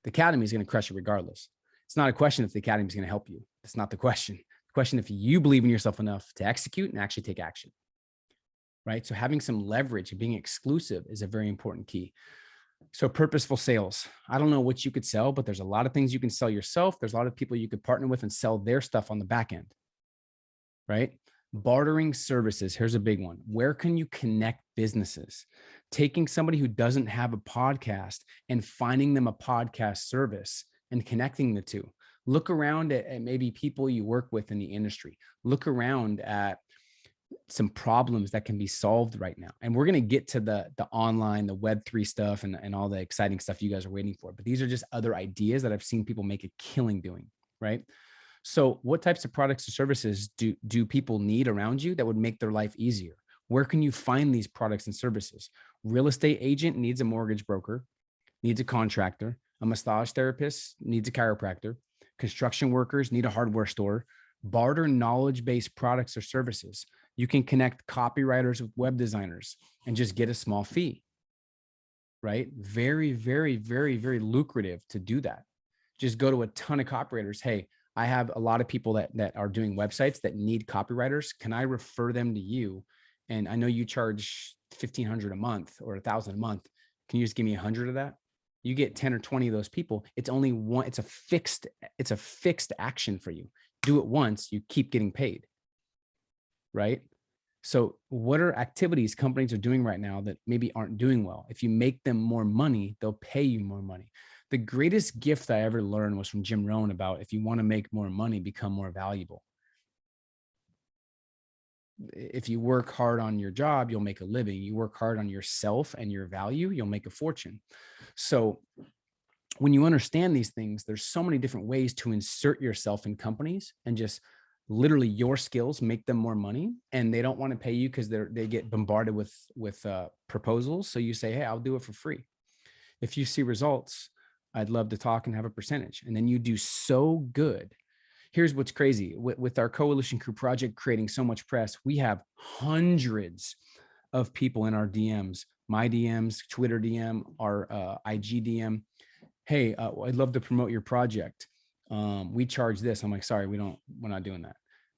The academy is going to crush it regardless. It's not a question if the academy is going to help you. It's not the question. The question if you believe in yourself enough to execute and actually take action, right? So having some leverage and being exclusive is a very important key. So purposeful sales. I don't know what you could sell, but there's a lot of things you can sell yourself. There's a lot of people you could partner with and sell their stuff on the back end, right? Bartering services. Here's a big one. Where can you connect businesses? Taking somebody who doesn't have a podcast and finding them a podcast service and connecting the two. Look around at maybe people you work with in the industry. Look around at some problems that can be solved right now. And we're going to get to the online, the Web3 stuff and all the exciting stuff you guys are waiting for. But these are just other ideas that I've seen people make a killing doing, right? So what types of products or services do people need around you that would make their life easier? Where can you find these products and services? Real estate agent needs a mortgage broker, needs a contractor. A massage therapist needs a chiropractor. Construction workers need a hardware store. Barter knowledge-based products or services. You can connect copywriters with web designers and just get a small fee, right? Very, very, very, very lucrative to do that. Just go to a ton of copywriters. Hey, I have a lot of people that are doing websites that need copywriters. Can I refer them to you? And I know you charge $1,500 a month or $1,000 a month. Can you just give me 100 of that? You get 10 or 20 of those people. It's only one, it's a fixed action for you. Do it once, you keep getting paid, right? So what are activities companies are doing right now that maybe aren't doing well? If you make them more money, they'll pay you more money. The greatest gift I ever learned was from Jim Rohn about, if you want to make more money, become more valuable. If you work hard on your job, you'll make a living. You work hard on yourself and your value, you'll make a fortune. So when you understand these things, there's so many different ways to insert yourself in companies and just literally your skills make them more money, and they don't want to pay you because they get bombarded with proposals. So you say, hey, I'll do it for free. If you see results, I'd love to talk and have a percentage. And then you do so good. Here's what's crazy with our Coalition Crew project creating so much press. We have hundreds of people in our DMs, my DMs, Twitter DM, our IG DM. Hey, I'd love to promote your project. We charge this. I'm like, sorry, we're not doing that.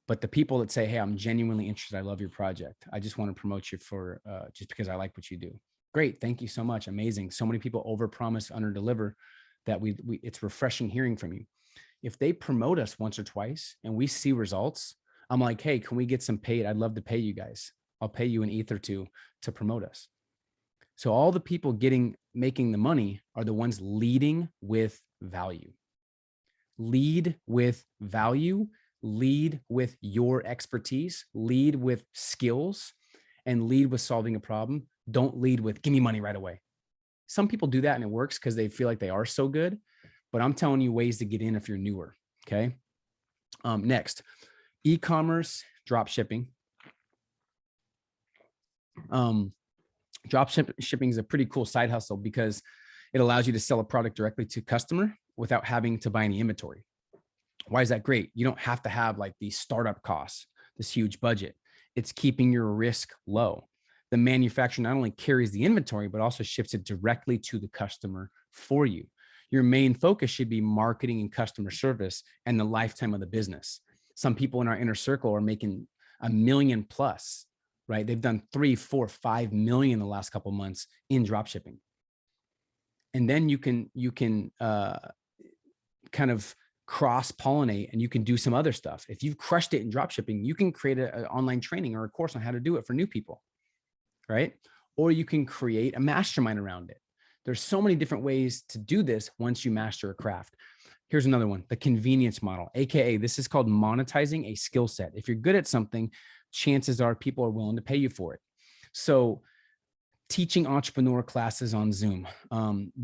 But the people that say, hey, I'm genuinely interested, I love your project, I just want to promote you for just because I like what you do. Great, thank you so much, amazing. So many people overpromise, underdeliver, that it's refreshing hearing from you. If they promote us once or twice and we see results, I'm like, hey, can we get some paid? I'd love to pay you guys. I'll pay you an ETH or two to promote us. So all the people making the money are the ones leading with value. Lead with value, lead with your expertise, lead with skills, and lead with solving a problem. Don't lead with, give me money right away. Some people do that and it works because they feel like they are so good, but I'm telling you ways to get in if you're newer, okay? Next, e-commerce, drop shipping. Drop shipping is a pretty cool side hustle because it allows you to sell a product directly to customer without having to buy any inventory. Why is that great? You don't have to have like these startup costs, this huge budget. It's keeping your risk low. The manufacturer not only carries the inventory, but also ships it directly to the customer for you. Your main focus should be marketing and customer service and the lifetime of the business. Some people in our inner circle are making $1 million plus, right? They've done 3, 4, 5 million the last couple of months in drop shipping. And then you can kind of cross-pollinate and you can do some other stuff. If you've crushed it in drop shipping, you can create an online training or a course on how to do it for new people, right? Or you can create a mastermind around it. There's so many different ways to do this once you master a craft. Here's another one, the convenience model, AKA this is called monetizing a skill set. If you're good at something, chances are people are willing to pay you for it. So teaching entrepreneur classes on Zoom.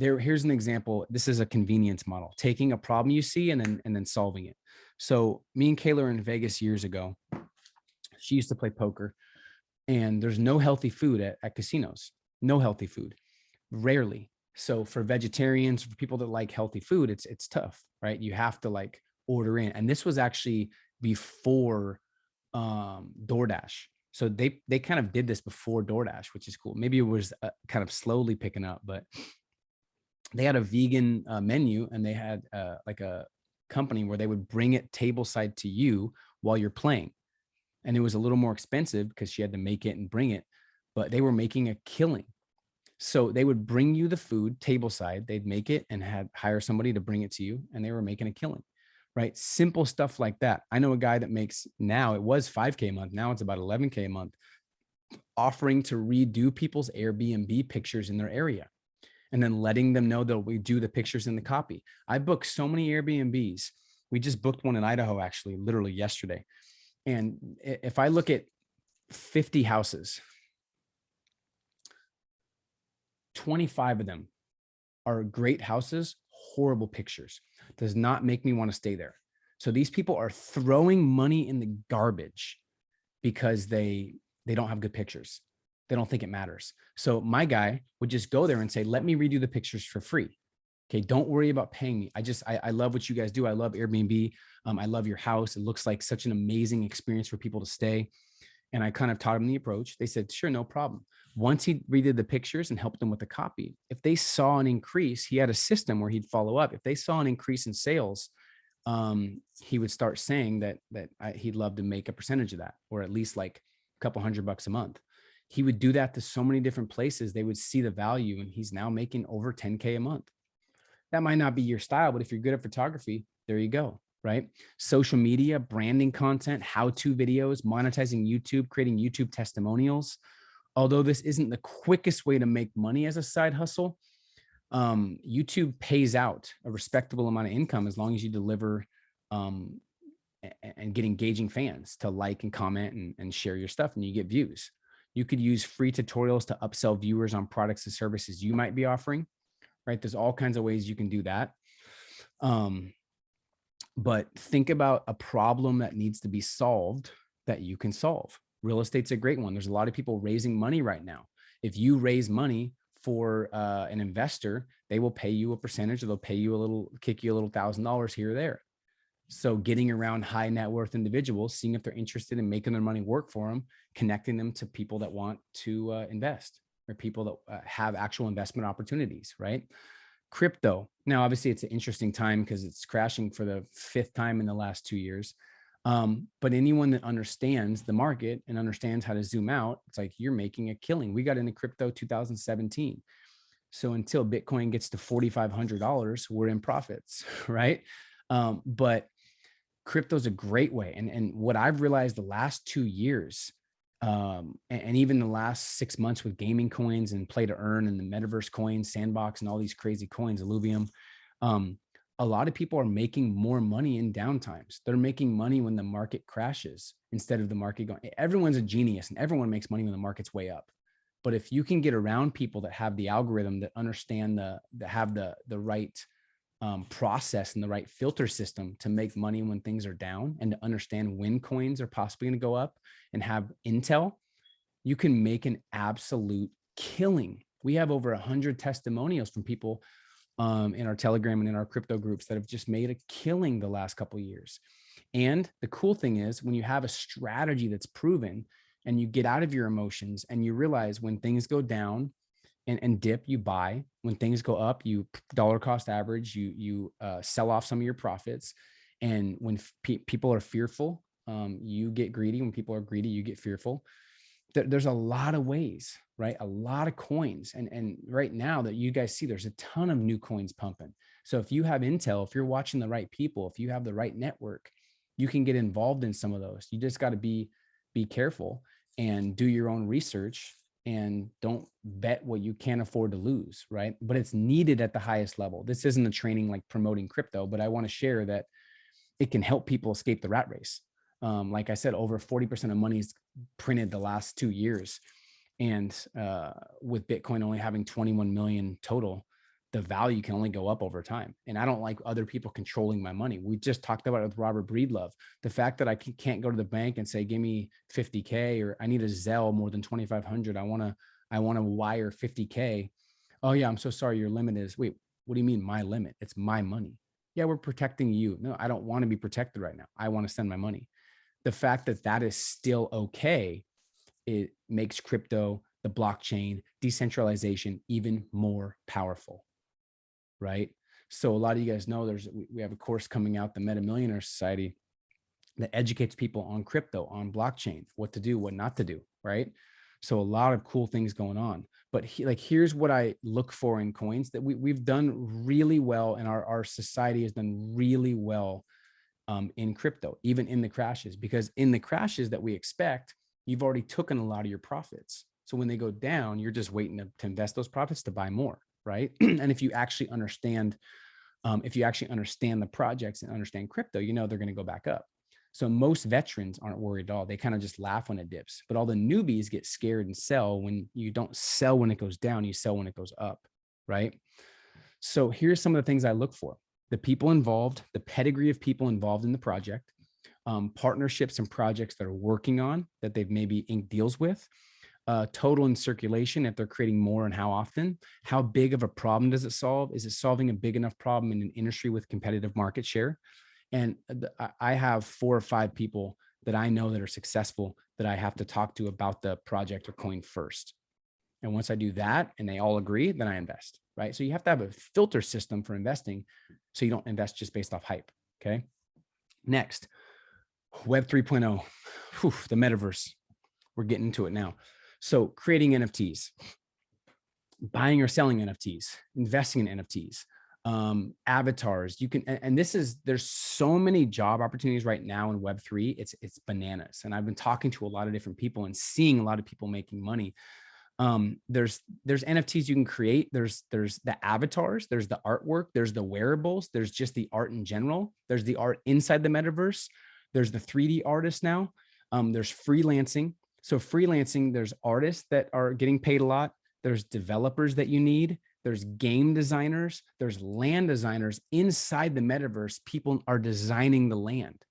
Here's an example. This is a convenience model, taking a problem you see and then solving it. So me and Kayla are in Vegas years ago. She used to play poker, and there's no healthy food at casinos, no healthy food, rarely. So for vegetarians, for people that like healthy food, it's tough, right? You have to like order in. And this was actually before DoorDash. So they kind of did this before DoorDash, which is cool. Maybe it was kind of slowly picking up, but they had a vegan menu, and they had like a company where they would bring it tableside to you while you're playing. And it was a little more expensive because she had to make it and bring it, but they were making a killing. So they would bring you the food tableside, they'd make it and hire somebody to bring it to you, and they were making a killing. Right? Simple stuff like that. I know a guy that makes, now it was $5K a month. Now it's about $11K a month, offering to redo people's Airbnb pictures in their area and then letting them know that we do the pictures in the copy. I booked so many Airbnbs. We just booked one in Idaho, actually, literally yesterday. And if I look at 50 houses, 25 of them are great houses, horrible pictures. Does not make me want to stay there. So these people are throwing money in the garbage because they don't have good pictures. They don't think it matters. So my guy would just go there and say, let me redo the pictures for free. Okay, don't worry about paying me. I love what you guys do. I love Airbnb. I love your house. It looks like such an amazing experience for people to stay. And I kind of taught them the approach. They said, sure, no problem. Once he redid the pictures and helped them with the copy, if they saw an increase, he had a system where he'd follow up. If they saw an increase in sales, he would start saying that he'd love to make a percentage of that, or at least like a couple $100 a month. He would do that to so many different places. They would see the value, and he's now making over 10K a month. That might not be your style, but if you're good at photography, there you go, right? Social media, branding content, how-to videos, monetizing YouTube, creating YouTube testimonials. Although this isn't the quickest way to make money as a side hustle, YouTube pays out a respectable amount of income as long as you deliver and get engaging fans to like and comment and share your stuff, and you get views. You could use free tutorials to upsell viewers on products and services you might be offering, right? There's all kinds of ways you can do that. But think about a problem that needs to be solved that you can solve. Real estate's a great one. There's a lot of people raising money right now. If you raise money for an investor, they will pay you a percentage, or they'll pay you a little, kick you a little $1,000 here or there. So getting around high net worth individuals, seeing if they're interested in making their money work for them, connecting them to people that want to invest, or people that have actual investment opportunities, right? Crypto. Now, obviously it's an interesting time because it's crashing for the 5th time in the last 2 years. But anyone that understands the market and understands how to zoom out, it's like you're making a killing. We got into crypto 2017. So until Bitcoin gets to $4,500, we're in profits, right? But crypto is a great way. And what I've realized the last 2 years, and even the last 6 months with gaming coins and play to earn and the metaverse coins, Sandbox, and all these crazy coins, Illuvium, a lot of people are making more money in downtimes. They're making money when the market crashes instead of the market going. Everyone's a genius and everyone makes money when the market's way up. But if you can get around people that have the algorithm, that understand that have the right process and the right filter system to make money when things are down, and to understand when coins are possibly going to go up and have intel, you can make an absolute killing. We have over 100 testimonials from people in our Telegram and in our crypto groups that have just made a killing the last couple of years. And the cool thing is, when you have a strategy that's proven and you get out of your emotions and you realize when things go down and dip, you buy. When things go up, you dollar cost average, you sell off some of your profits. And when people are fearful, you get greedy. When people are greedy, you get fearful. There's a lot of ways, right? A lot of coins. And right now that you guys see, there's a ton of new coins pumping. So if you have intel, if you're watching the right people, if you have the right network, you can get involved in some of those. You just got to be careful and do your own research, and don't bet what you can't afford to lose, right? But it's needed at the highest level. This isn't a training like promoting crypto, but I want to share that it can help people escape the rat race. Like I said, over 40% of money is printed the last 2 years. And with Bitcoin only having 21 million total, the value can only go up over time. And I don't like other people controlling my money. We just talked about it with Robert Breedlove. The fact that I can't go to the bank and say, give me 50K, or I need a Zelle more than 2,500. I want to wire 50K. Oh yeah, I'm so sorry. Your limit is, wait, what do you mean my limit? It's my money. Yeah, we're protecting you. No, I don't want to be protected right now. I want to send my money. The fact that that is still okay, it makes crypto, the blockchain, decentralization even more powerful, right? So a lot of you guys know we have a course coming out, the Meta Millionaire Society, that educates people on crypto, on blockchain, what to do, what not to do, right? So a lot of cool things going on. But here's what I look for in coins that we've done really well, and our society has done really well in crypto, even in the crashes, because in the crashes that we expect, you've already taken a lot of your profits. So when they go down, you're just waiting to invest those profits to buy more, right? And if you actually understand the projects and understand crypto, you know they're going to go back up. So most veterans aren't worried at all. They kind of just laugh when it dips. But all the newbies get scared and sell when you don't sell when it goes down, you sell when it goes up, right? So here's some of the things I look for: the people involved, the pedigree of people involved in the project, partnerships and projects that are working on that they've maybe inked deals with, total in circulation, if they're creating more and how often, how big of a problem does it solve? Is it solving a big enough problem in an industry with competitive market share? And I have 4 or 5 people that I know that are successful that I have to talk to about the project or coin first. And once I do that and they all agree, then I invest, right? So you have to have a filter system for investing so you don't invest just based off hype, okay? Next, Web 3.0, the metaverse. We're getting into it now. So creating NFTs, buying or selling NFTs, investing in NFTs, avatars. You can, and there's so many job opportunities right now in Web3. It's bananas. And I've been talking to a lot of different people and seeing a lot of people making money. There's NFTs you can create. There's the avatars, there's the artwork, there's the wearables, there's just the art in general. There's the art inside the metaverse. There's the 3D artists now. There's freelancing. So freelancing, there's artists that are getting paid a lot. There's developers that you need. There's game designers. There's land designers inside the metaverse. People are designing the land.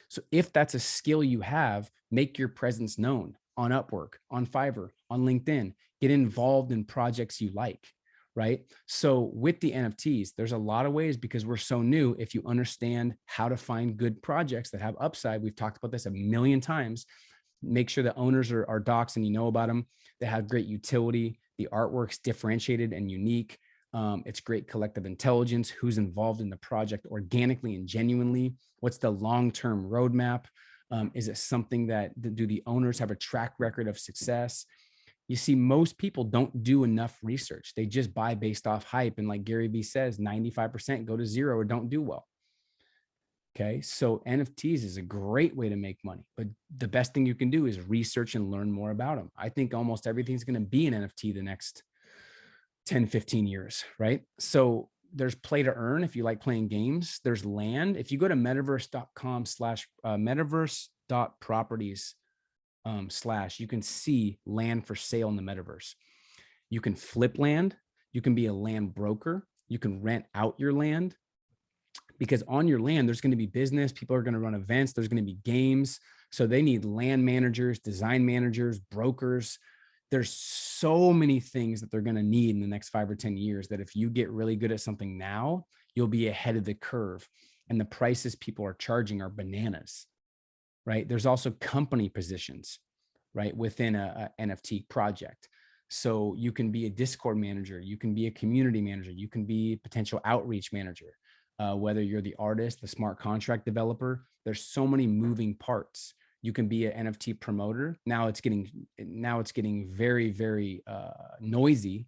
So if that's a skill you have, make your presence known on Upwork, on Fiverr, on LinkedIn, get involved in projects you like, right? So with the NFTs, there's a lot of ways because we're so new. If you understand how to find good projects that have upside, we've talked about this a million times, make sure the owners are docs and you know about them. They have great utility. The artwork's differentiated and unique. It's great collective intelligence, who's involved in the project organically and genuinely. What's the long-term roadmap? Is it something that do the owners have a track record of success? You see, most people don't do enough research. They just buy based off hype. And like Gary Vee says, 95% go to zero or don't do well. Okay, so NFTs is a great way to make money, but the best thing you can do is research and learn more about them. I think almost everything's going to be an NFT the next 10, 15 years, right? So there's play to earn if you like playing games. There's land. If you go to metaverse.com/metaverse.properties / you can see land for sale in the metaverse. You can flip land. You can be a land broker. You can rent out your land. Because on your land, there's going to be business. People are going to run events. There's going to be games. So they need land managers, design managers, brokers. There's so many things that they're going to need in the next 5 or 10 years that if you get really good at something now, you'll be ahead of the curve. And the prices people are charging are bananas, right? There's also company positions, right, within a NFT project. So you can be a Discord manager. You can be a community manager. You can be a potential outreach manager. Whether you're the artist, the smart contract developer, there's so many moving parts. You can be an NFT promoter. Now it's getting very, very noisy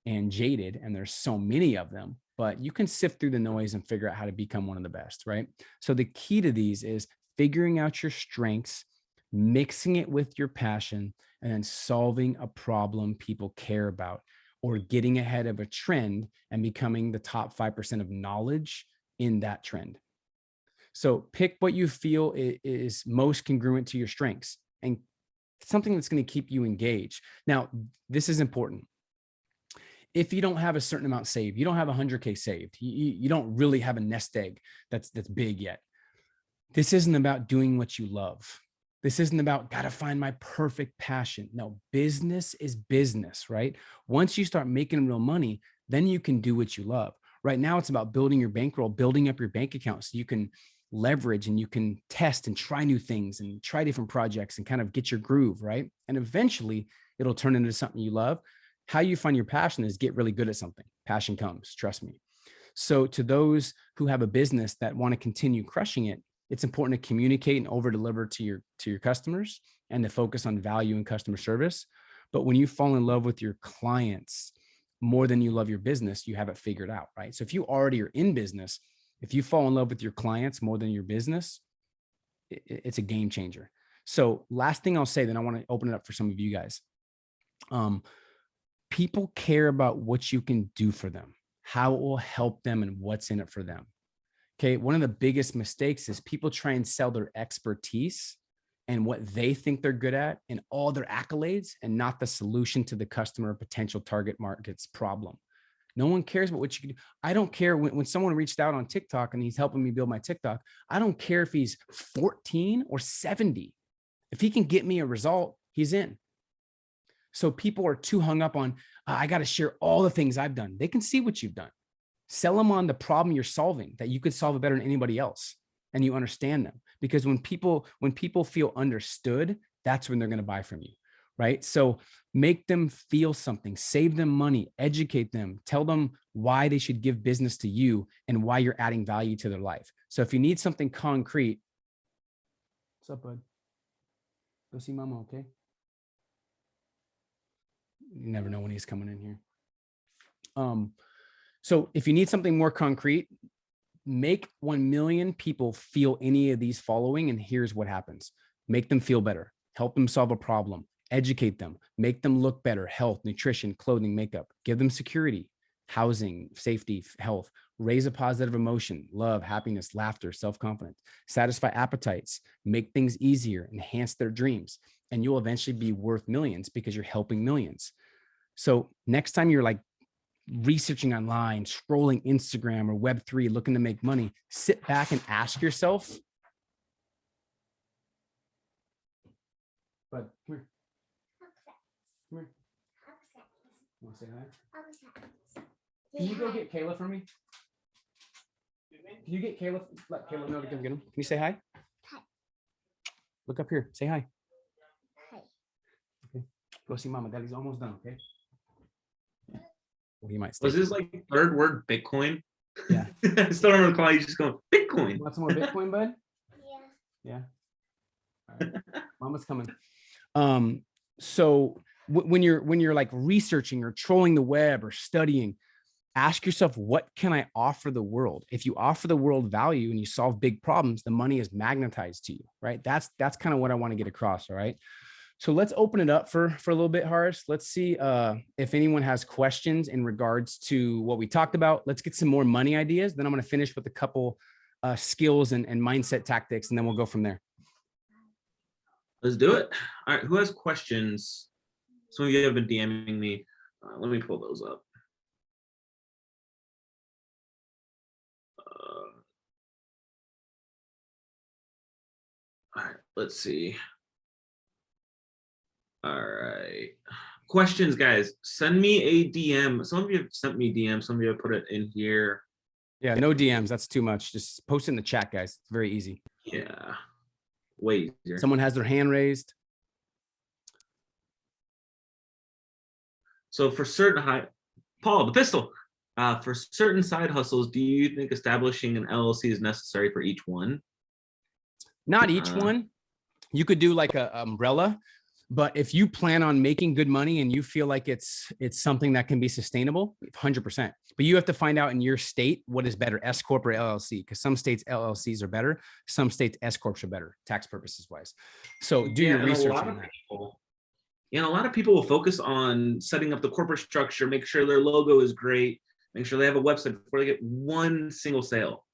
and jaded, and there's so many of them, but you can sift through the noise and figure out how to become one of the best, right? So the key to these is figuring out your strengths, mixing it with your passion, and then solving a problem people care about, or getting ahead of a trend and becoming the top 5% of knowledge in that trend. So pick what you feel is most congruent to your strengths and something that's going to keep you engaged. Now, this is important. If you don't have a certain amount saved, you don't have 100K saved, you don't really have a nest egg that's big yet. This isn't about doing what you love. This isn't about gotta find my perfect passion. No, business is business, right? Once you start making real money, then you can do what you love. Right now, it's about building your bankroll, building up your bank account so you can leverage and you can test and try new things and try different projects and kind of get your groove, right? And eventually it'll turn into something you love. How you find your passion is get really good at something. Passion comes, trust me. So to those who have a business that want to continue crushing it, it's important to communicate and over deliver to your customers and to focus on value and customer service. But when you fall in love with your clients more than you love your business, you have it figured out, right? So if you already are in business, if you fall in love with your clients more than your business, it's a game changer. So last thing I'll say, then I want to open it up for some of you guys. People care about what you can do for them, how it will help them, and what's in it for them. Okay, one of the biggest mistakes is people try and sell their expertise and what they think they're good at and all their accolades and not the solution to the customer potential target market's problem. No one cares about what you can do. I don't care when someone reached out on TikTok and he's helping me build my TikTok. I don't care if he's 14 or 70. If he can get me a result, he's in. So people are too hung up on, I got to share all the things I've done. They can see what you've done. Sell them on the problem you're solving, that you could solve it better than anybody else. and you understand them. Because when people feel understood, that's when they're going to buy from you, right? So make them feel something, save them money, educate them, tell them why they should give business to you and why you're adding value to their life. So if you need something concrete, what's up, bud? Go see mama, okay? You never know when he's coming in here. So if you need something more concrete, make 1 million people feel any of these following, and here's what happens. Make them feel better, help them solve a problem, educate them, make them look better, health, nutrition, clothing, makeup, give them security, housing, safety, health, raise a positive emotion, love, happiness, laughter, self-confidence, satisfy appetites, make things easier, enhance their dreams, and you'll eventually be worth millions because you're helping millions. So next time you're like researching online, scrolling Instagram or Web3, looking to make money, sit back and ask yourself, but come here. Come here. You want to say hi? Can you go get Kayla for me? Can you get Kayla? Let Kayla know to come get him. Can you say hi? Hi. Look up here. Say hi. Hi. Okay. Go see mama. Daddy's almost done. Okay. Well, he might stay. Was this like third word Bitcoin? Yeah. I still remember calling you just going Bitcoin. You want some more Bitcoin, bud? Yeah. Yeah. All right. Mama's coming. So when you're like researching or trolling the web or studying, ask yourself, what can I offer the world? If you offer the world value and you solve big problems, the money is magnetized to you, right? That's kind of what I want to get across. All right. So let's open it up for a little bit, Horace. Let's see if anyone has questions in regards to what we talked about. Let's get some more money ideas. Then I'm going to finish with a couple skills and mindset tactics, and then we'll go from there. Let's do it. All right. Who has questions? Some of you have been DMing me. Let me pull those up. All right. Let's see. All right. Questions, guys. Send me a DM. Some of you have sent me DMs. Some of you have put it in here. Yeah, no DMs. That's too much. Just post it in the chat, guys. It's very easy. Yeah. Way easier. Someone has their hand raised. So for certain Paul, the pistol. For certain side hustles, do you think establishing an LLC is necessary for each one? Not each one. You could do like a umbrella, but if you plan on making good money and you feel like it's something that can be sustainable, 100%. But you have to find out in your state what is better, S corp or LLC, because some states LLCs are better, some states S corps are better, tax purposes wise. So do your research on that. And a lot of people will focus on setting up the corporate structure, make sure their logo is great, make sure they have a website before they get one single sale.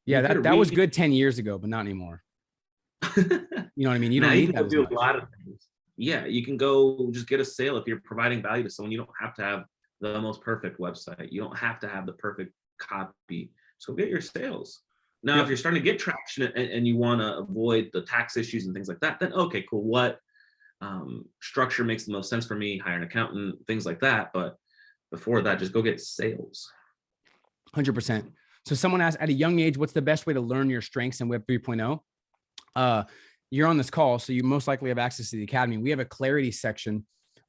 Yeah, that was good 10 years ago, but not anymore. You know what I mean? You don't need that as much. A lot of things. Yeah, you can go just get a sale if you're providing value to someone. You don't have to have the most perfect website. You don't have to have the perfect copy. So get your sales. Now, if you're starting to get traction and you want to avoid the tax issues and things like that, then okay, cool. What structure makes the most sense for me? Hire an accountant, things like that. But before that, just go get sales. 100%. So someone asked, at a young age, what's the best way to learn your strengths in Web 3.0? You're on this call, so you most likely have access to the academy. We have a clarity section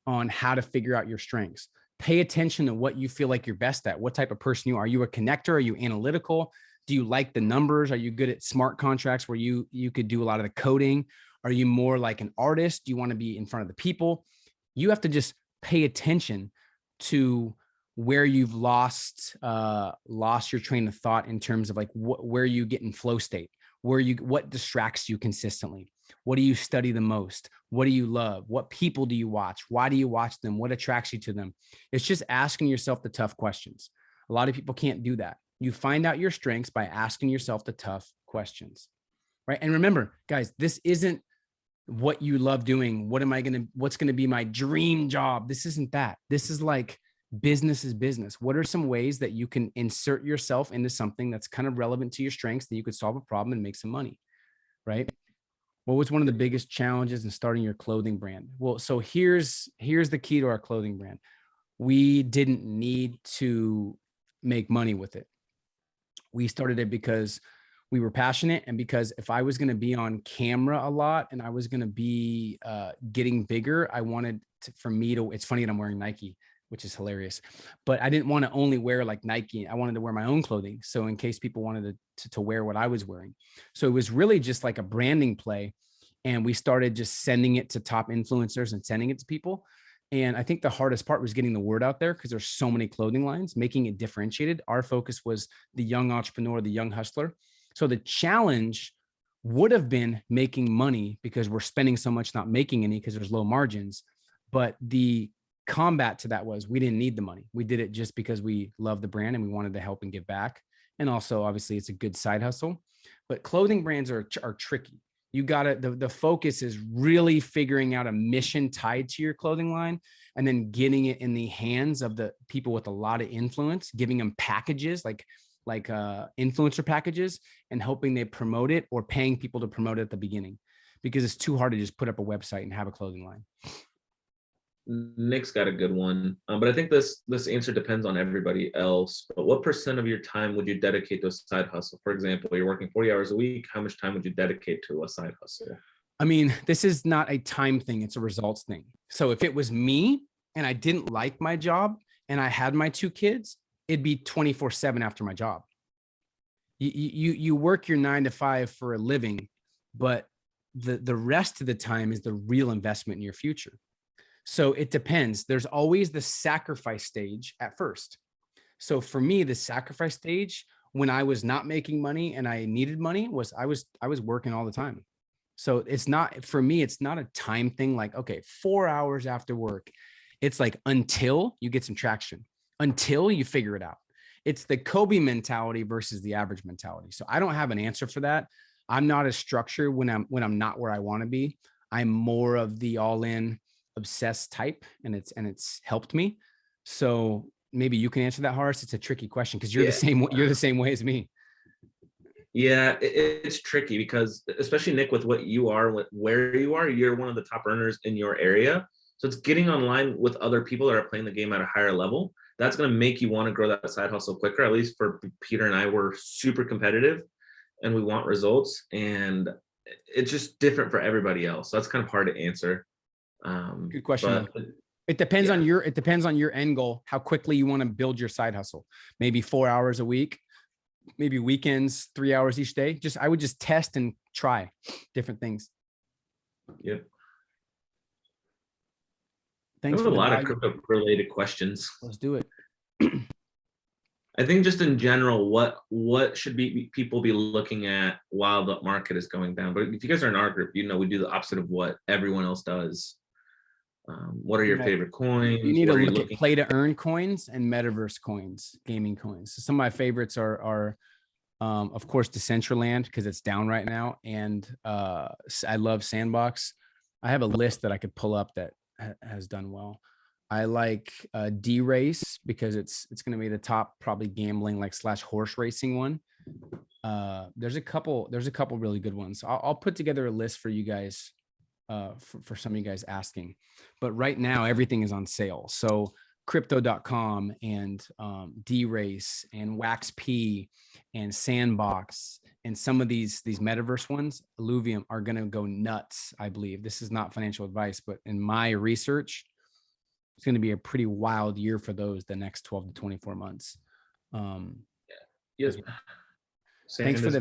on how to figure out your strengths. Pay attention to what you feel like you're best at. What type of person you are. Are you a connector? Are you analytical? Do you like the numbers? Are you good at smart contracts where you could do a lot of the coding? Are you more like an artist? Do you want to be in front of the people? You have to just pay attention to where you've lost your train of thought in terms of like where you get in flow state, what distracts you consistently. What do you study the most? What do you love? What people do you watch? Why do you watch them? What attracts you to them? It's just asking yourself the tough questions. A lot of people can't do that. You find out your strengths by asking yourself the tough questions, right? And remember, guys, this isn't what you love doing. What's going to be my dream job? This isn't that. This is like business is business. What are some ways that you can insert yourself into something that's kind of relevant to your strengths that you could solve a problem and make some money, right? What was one of the biggest challenges in starting your clothing brand? Well, so here's the key to our clothing brand. We didn't need to make money with it. We started it because we were passionate. And because if I was going to be on camera a lot and I was going to be getting bigger, I wanted for me to, it's funny that I'm wearing Nike, which is hilarious, but I didn't want to only wear like Nike. I wanted to wear my own clothing. So in case people wanted to wear what I was wearing. So it was really just like a branding play. And we started just sending it to top influencers and sending it to people. And I think the hardest part was getting the word out there because there's so many clothing lines, making it differentiated. Our focus was the young entrepreneur, the young hustler. So the challenge would have been making money because we're spending so much, not making any because there's low margins. But the combat to that was we didn't need the money. We did it just because we love the brand and we wanted to help and give back. And also, obviously, it's a good side hustle. But clothing brands are tricky. You got to, the focus is really figuring out a mission tied to your clothing line and then getting it in the hands of the people with a lot of influence, giving them packages like influencer packages and hoping they promote it or paying people to promote it at the beginning because it's too hard to just put up a website and have a clothing line. Nick's got a good one, but I think this answer depends on everybody else. But what % of your time would you dedicate to a side hustle? For example, you're working 40 hours a week. How much time would you dedicate to a side hustle? I mean, this is not a time thing. It's a results thing. So if it was me and I didn't like my job and I had my 2 kids, it'd be 24/7 after my job. You work your 9 to 5 for a living, but the rest of the time is the real investment in your future. So it depends. There's always the sacrifice stage at first. So for me, the sacrifice stage when I was not making money and I needed money was I was working all the time. So it's not, for me, it's not a time thing like, okay, 4 hours after work. It's like until you get some traction, until you figure it out. It's the Kobe mentality versus the average mentality. So I don't have an answer for that. I'm not as structured when I'm not where I want to be. I'm more of the all-in obsessed type, and it's helped me. So maybe you can answer that, Horace. It's a tricky question because you're the same way as me. Yeah, it's tricky because especially Nick, with what you are, where you are, you're one of the top earners in your area. So it's getting online with other people that are playing the game at a higher level. That's going to make you want to grow that side hustle quicker. At least for Peter and I, we're super competitive and we want results, and it's just different for everybody else. So that's kind of hard to answer. Good question. It depends on your end goal, how quickly you want to build your side hustle. Maybe 4 hours a week, maybe weekends, 3 hours each day. I would just test and try different things. Yep. Thanks for a lot of crypto related questions. Let's do it. I think just in general, what should people be looking at while the market is going down? But if you guys are in our group, we do the opposite of what everyone else does. What are your favorite coins? You need to look at play to earn coins and metaverse coins, gaming coins. So some of my favorites are of course, Decentraland, because it's down right now. And I love Sandbox. I have a list that I could pull up that has done well. I like D-Race because it's going to be the top probably gambling / horse racing one. There's a couple really good ones. I'll put together a list for you guys, for some of you guys asking. But right now everything is on sale. So crypto.com and D-Race and WaxP and Sandbox and some of these metaverse ones, Illuvium, are going to go nuts. I believe this is not financial advice, but in my research, it's going to be a pretty wild year for those the next 12 to 24 months. Yes. Thanks for the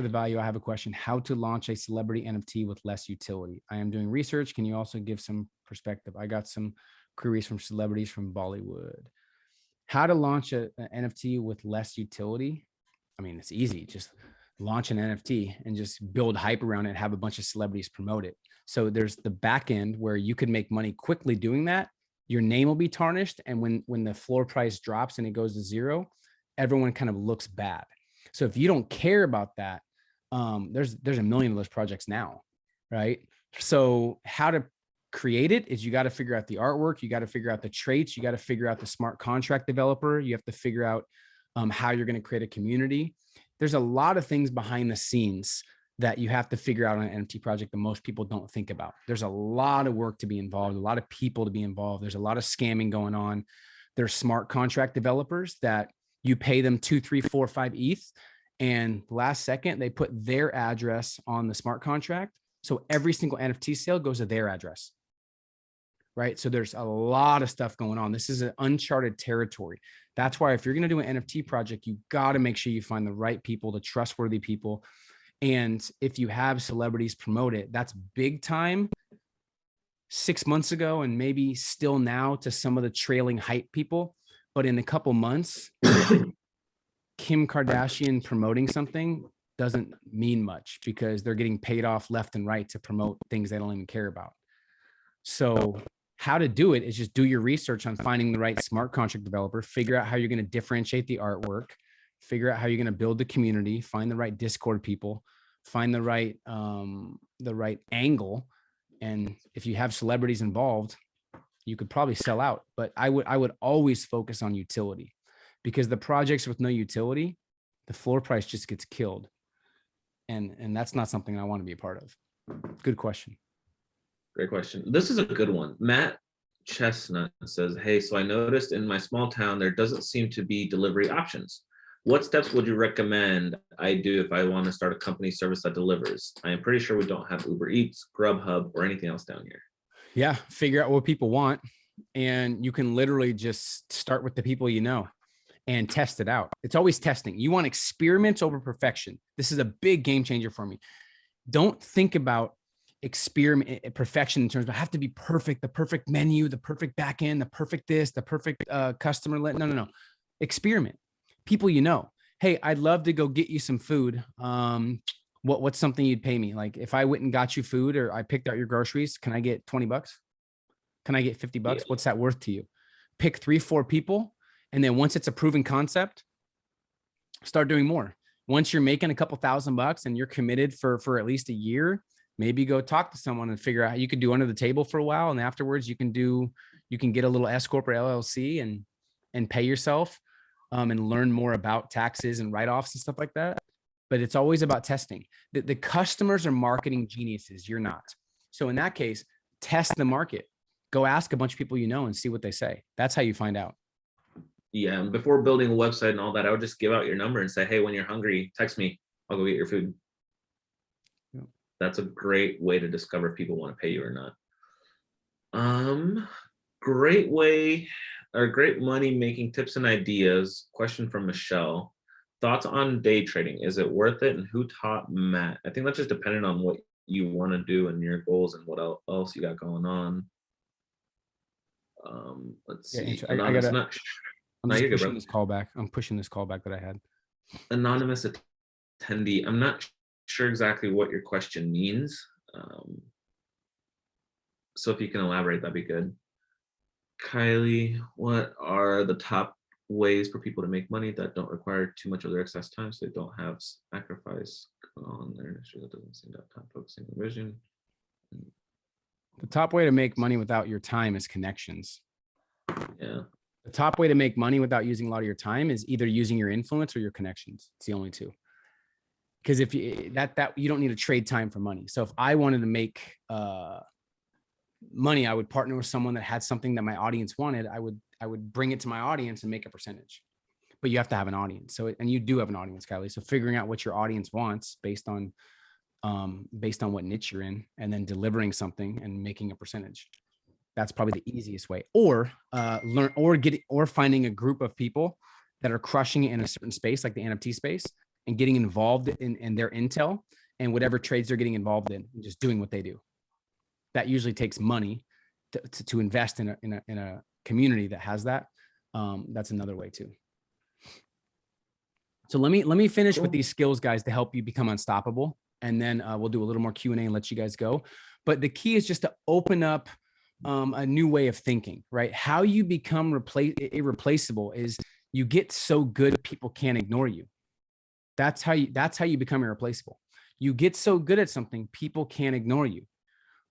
value. I have a question. How to launch a celebrity NFT with less utility? I am doing research. Can you also give some perspective? I got some queries from celebrities from Bollywood. How to launch an NFT with less utility? I mean, it's easy. Just launch an NFT and just build hype around it and have a bunch of celebrities promote it. So there's the back end where you could make money quickly doing that. Your name will be tarnished. And when the floor price drops and it goes to zero, everyone kind of looks bad. So if you don't care about that, there's a million of those projects now, right? So how to create it is you got to figure out the artwork. You got to figure out the traits. You got to figure out the smart contract developer. You have to figure out how you're going to create a community. There's a lot of things behind the scenes that you have to figure out on an NFT project that most people don't think about. There's a lot of work to be involved, a lot of people to be involved. There's a lot of scamming going on. There's smart contract developers that you pay them 2, 3, 4, 5 ETH And last second, they put their address on the smart contract. So every single NFT sale goes to their address. Right. So there's a lot of stuff going on. This is an uncharted territory. That's why if you're going to do an NFT project, you got to make sure you find the right people, the trustworthy people. And if you have celebrities promote it, that's big time 6 months ago and maybe still now to some of the trailing hype people. But in a couple months, Kim Kardashian promoting something doesn't mean much because they're getting paid off left and right to promote things they don't even care about. So how to do it is just do your research on finding the right smart contract developer, figure out how you're going to differentiate the artwork, figure out how you're going to build the community, find the right Discord people, find the right angle. And if you have celebrities involved, you could probably sell out. But I would always focus on utility, because the projects with no utility, the floor price just gets killed. And that's not something I want to be a part of. Good question. Great question. This is a good one. Matt Chestnut says, hey, so I noticed in my small town, there doesn't seem to be delivery options. What steps would you recommend I do if I want to start a company service that delivers? I am pretty sure we don't have Uber Eats, Grubhub, or anything else down here. Yeah. Figure out what people want. And you can literally just start with the people you know and test it out. It's always testing. You want experiments over perfection. This is a big game changer for me. Don't think about perfection in terms of I have to be perfect, the perfect menu, the perfect back end, the perfect this, the perfect customer. No. Experiment. People you know. Hey, I'd love to go get you some food. What's something you'd pay me? Like if I went and got you food or I picked out your groceries, can I get $20? Can I get $50? Yeah. What's that worth to you? Pick 3-4 people. And then once it's a proven concept, start doing more. Once you're making a couple $1,000 and you're committed for at least a year, maybe go talk to someone and figure out how you could do under the table for a while. And afterwards you can get a little S Corp or LLC and pay yourself and learn more about taxes and write-offs and stuff like that. But it's always about testing. The customers are marketing geniuses. You're not. So in that case, test the market. Go ask a bunch of people you know and see what they say. That's how you find out. Yeah. And before building a website and all that, I would just give out your number and say, hey, when you're hungry, text me. I'll go get your food. Yep. That's a great way to discover if people want to pay you or not. Great way or great money making tips and ideas. Question from Michelle. Thoughts on day trading? Is it worth it? And who taught Matt? I think that's just dependent on what you want to do and your goals and what else you got going on. Let's see. I'm just pushing this call back. I'm pushing this call back that I had. Anonymous attendee. I'm not sure exactly what your question means. So if you can elaborate, that'd be good. Kylie, what are the top ways for people to make money that don't require too much of their excess time, so they don't have sacrifice on their industry that doesn't seem to have time focusing on vision? The top way to make money without your time is connections. Yeah. The top way to make money without using a lot of your time is either using your influence or your connections. It's the only two. Because if you you don't need to trade time for money. So if I wanted to make money, I would partner with someone that had something that my audience wanted. I would bring it to my audience and make a percentage. But you have to have an audience. So and you do have an audience, Kylie. So figuring out what your audience wants based on what niche you're in, and then delivering something and making a percentage. That's probably the easiest way. Or finding a group of people that are crushing it in a certain space, like the NFT space, and getting involved in their intel and whatever trades they're getting involved in, and just doing what they do. That usually takes money to invest in a community that has that. That's another way too. So let me finish with these skills, guys, to help you become unstoppable, and then we'll do a little more Q&A and let you guys go. But the key is just to open up a new way of thinking, right? How you become irreplaceable is you get so good people can't ignore you. That's how you become irreplaceable. You get so good at something, people can't ignore you,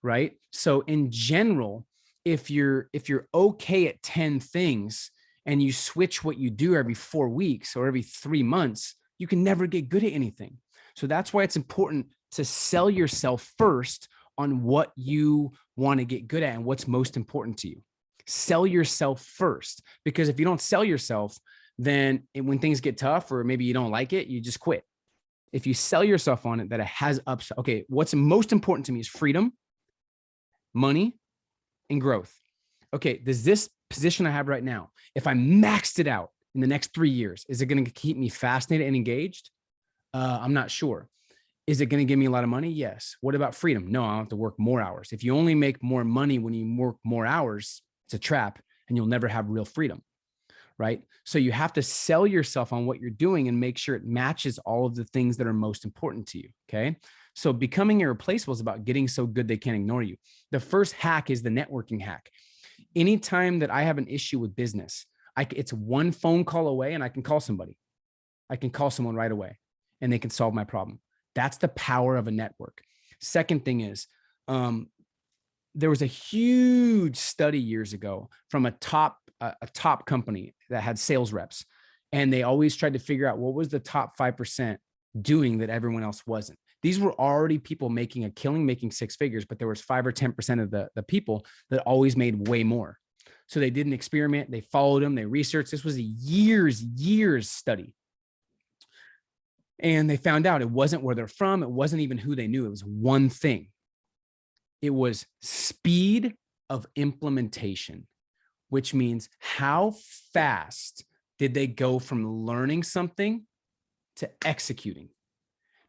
right? So in general, if you're okay at 10 things and you switch what you do every 4 weeks or every 3 months, you can never get good at anything. So that's why it's important to sell yourself first on what you want to get good at and what's most important to you. Sell yourself first, because if you don't sell yourself, then when things get tough or maybe you don't like it, you just quit. If you sell yourself on it, that it has upside. Okay, what's most important to me is freedom, money, and growth. Okay, does this position I have right now, if I maxed it out in the next 3 years, is it going to keep me fascinated and engaged? I'm not sure. Is it going to give me a lot of money? Yes. What about freedom? No, I'll have to work more hours. If you only make more money when you work more hours, it's a trap and you'll never have real freedom, right? So you have to sell yourself on what you're doing and make sure it matches all of the things that are most important to you, okay? So becoming irreplaceable is about getting so good they can't ignore you. The first hack is the networking hack. Anytime that I have an issue with business, it's one phone call away and I can call somebody. I can call someone right away and they can solve my problem. That's the power of a network. Second thing is, there was a huge study years ago from a top company that had sales reps, and they always tried to figure out what was the top 5% doing that everyone else wasn't. These were already people making a killing, making six figures, but there was 5 or 10% of the people that always made way more. So they did an experiment, they followed them, they researched. This was a years study. And they found out it wasn't where they're from. It wasn't even who they knew. It was one thing. It was speed of implementation, which means how fast did they go from learning something to executing?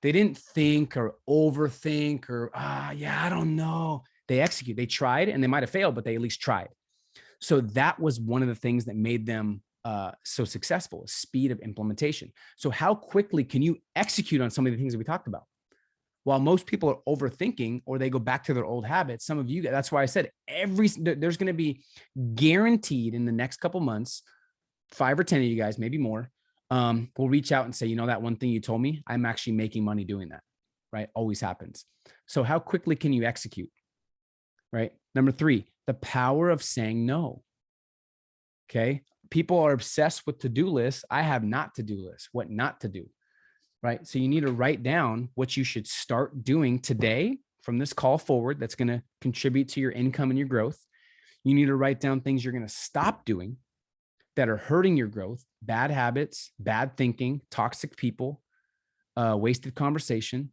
They didn't think or overthink or, I don't know. They execute. They tried and they might have failed, but they at least tried. So that was one of the things that made them so successful, speed of implementation. So how quickly can you execute on some of the things that we talked about? While most people are overthinking or they go back to their old habits, some of you, that's why I said there's going to be guaranteed in the next couple months, 5 or 10 of you guys, maybe more, will reach out and say, that one thing you told me, I'm actually making money doing that, right? Always happens. So how quickly can you execute, right? Number 3, the power of saying no. Okay. People are obsessed with to-do lists. I have not to-do lists, what not to do, right? So you need to write down what you should start doing today from this call forward that's going to contribute to your income and your growth. You need to write down things you're going to stop doing that are hurting your growth, bad habits, bad thinking, toxic people, wasted conversation,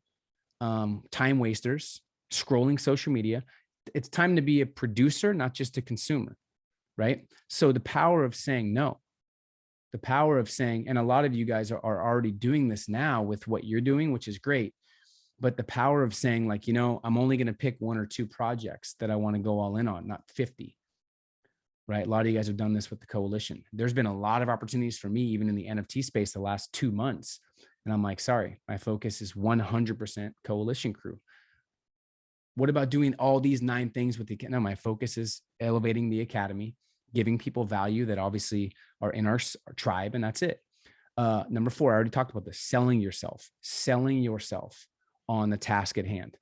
time wasters, scrolling social media. It's time to be a producer, not just a consumer. Right? So the power of saying no, the power of saying, and a lot of you guys are already doing this now with what you're doing, which is great. But the power of saying like, I'm only going to pick 1 or 2 projects that I want to go all in on, not 50. Right? A lot of you guys have done this with the coalition. There's been a lot of opportunities for me, even in the NFT space, the last 2 months. And I'm like, sorry, my focus is 100% coalition crew. What about doing all these 9 things with the, no, my focus is elevating the academy, giving people value that obviously are in our tribe, and that's it. Number 4, I already talked about this, selling yourself on the task at hand.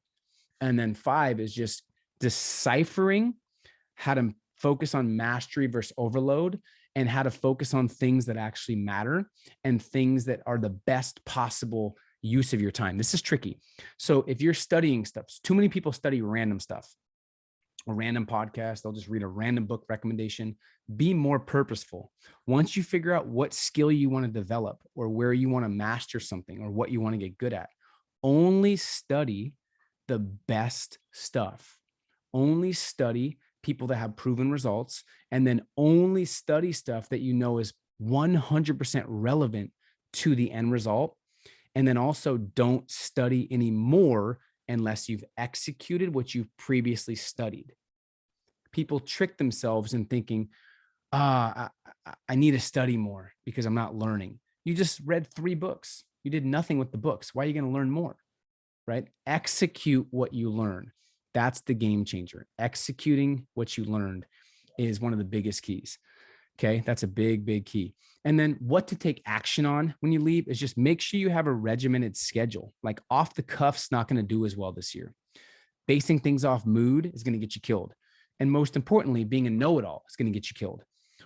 And then 5 is just deciphering how to focus on mastery versus overload and how to focus on things that actually matter and things that are the best possible use of your time. This is tricky. So if you're studying stuff, too many people study random stuff. A random podcast, they'll just read a random book recommendation. Be more purposeful. Once you figure out what skill you want to develop or where you want to master something or what you want to get good at, only study the best stuff. Only study people that have proven results, and then only study stuff that is 100% relevant to the end result. And then also don't study anymore unless you've executed what you've previously studied. People trick themselves in thinking, I need to study more because I'm not learning. You just read 3 books. You did nothing with the books. Why are you going to learn more, right? Execute what you learn. That's the game changer. Executing what you learned is one of the biggest keys. Okay. That's a big key. And then what to take action on when you leave is just make sure you have a regimented schedule. Like off the cuff's not going to do as well this year. Basing things off mood is going to get you killed. And most importantly, being a know-it-all is going to get you killed,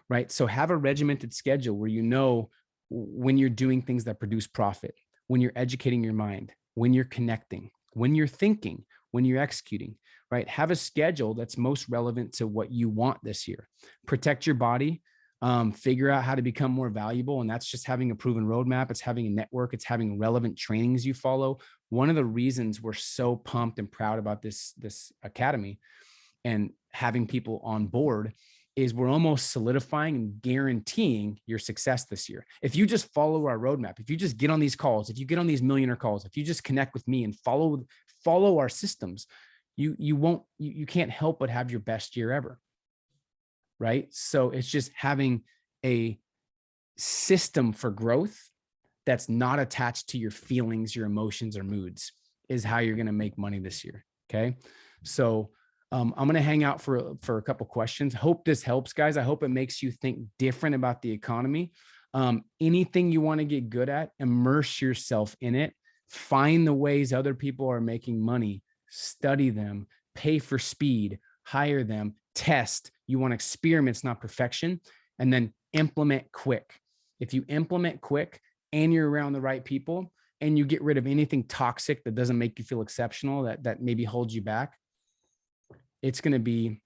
right? So have a regimented schedule where when you're doing things that produce profit, when you're educating your mind, when you're connecting, when you're thinking, when you're executing, right? Have a schedule that's most relevant to what you want this year. Protect your body. figure out how to become more valuable. And that's just having a proven roadmap. It's having a network. It's having relevant trainings you follow. One of the reasons we're so pumped and proud about this academy and having people on board is we're almost solidifying and guaranteeing your success this year. If you just follow our roadmap, if you just get on these calls, if you get on these millionaire calls, if you just connect with me and follow our systems, you can't help but have your best year ever. Right? So it's just having a system for growth that's not attached to your feelings, your emotions, or moods is how you're going to make money this year. Okay. So I'm going to hang out for a couple questions. Hope this helps, guys. I hope it makes you think different about the economy. Anything you want to get good at, immerse yourself in it. Find the ways other people are making money, study them, pay for speed, hire them, test. You want experiments, not perfection, and then implement quick. If you implement quick and you're around the right people and you get rid of anything toxic that doesn't make you feel exceptional, that maybe holds you back, it's going to be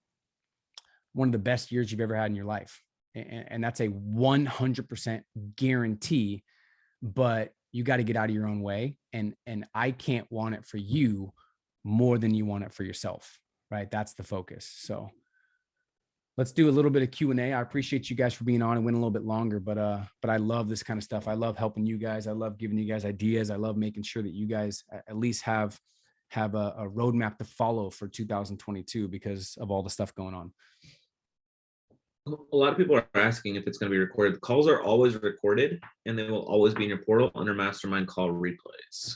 one of the best years you've ever had in your life. And that's a 100% guarantee, but you got to get out of your own way. And I can't want it for you more than you want it for yourself, right? That's the focus. So let's do a little bit of Q&A. I appreciate you guys for being on and went a little bit longer, but I love this kind of stuff. I love helping you guys. I love giving you guys ideas. I love making sure that you guys at least have a roadmap to follow for 2022 because of all the stuff going on. A lot of people are asking if it's going to be recorded. The calls are always recorded and they will always be in your portal under mastermind call replays.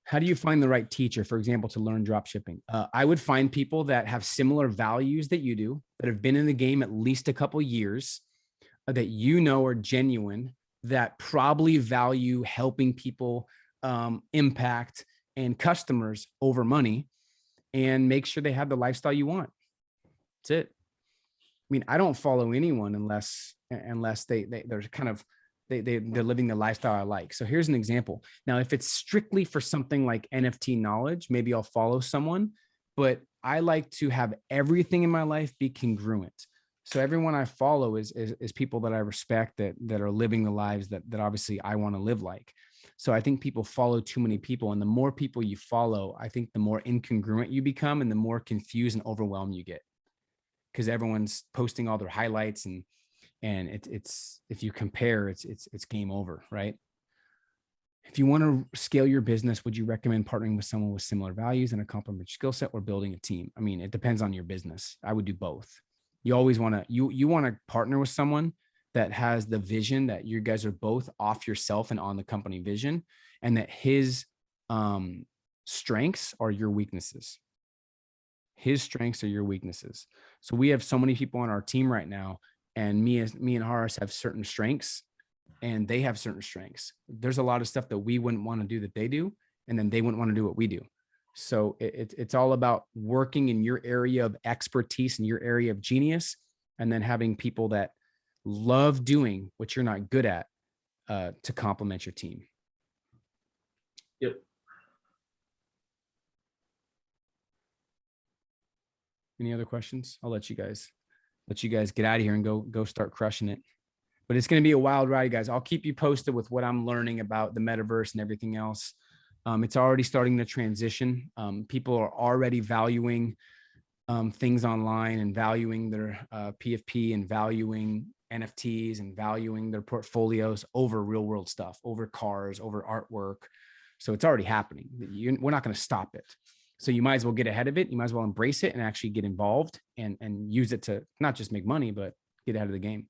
How do you find the right teacher, for example, to learn drop shipping? I would find people that have similar values that you do, that have been in the game at least a couple years, that you know are genuine, that probably value helping people impact and customers over money, and make sure they have the lifestyle you want. That's it. I mean, I don't follow anyone unless they're kind of they're living the lifestyle I like. So here's an example. Now, if it's strictly for something like NFT knowledge, maybe I'll follow someone, but I like to have everything in my life be congruent. So everyone I follow is people that I respect, that are living the lives that obviously I want to live like. So I think people follow too many people, and the more people you follow, I think the more incongruent you become and the more confused and overwhelmed you get, because everyone's posting all their highlights and it's if you compare, it's game over, right? If you want to scale your business, would you recommend partnering with someone with similar values and a complementary skill set, or building a team? I mean, it depends on your business. I would do both. You always want to, you want to partner with someone that has the vision that you guys are both off yourself and on the company vision, and that his strengths are your weaknesses. His strengths are your weaknesses. So we have so many people on our team right now, and me and Horace have certain strengths and they have certain strengths. There's a lot of stuff that we wouldn't want to do that they do, and then they wouldn't want to do what we do. So it's all about working in your area of expertise and your area of genius, and then having people that love doing what you're not good at to complement your team. Yep. Any other questions? I'll let you guys get out of here and go start crushing it. But it's going to be a wild ride, guys. I'll keep you posted with what I'm learning about the metaverse and everything else. It's already starting to transition. People are already valuing things online and valuing their PFP and valuing NFTs and valuing their portfolios over real world stuff, over cars, over artwork. So it's already happening. We're not going to stop it. So you might as well get ahead of it. You might as well embrace it and actually get involved and use it to not just make money, but get ahead of the game.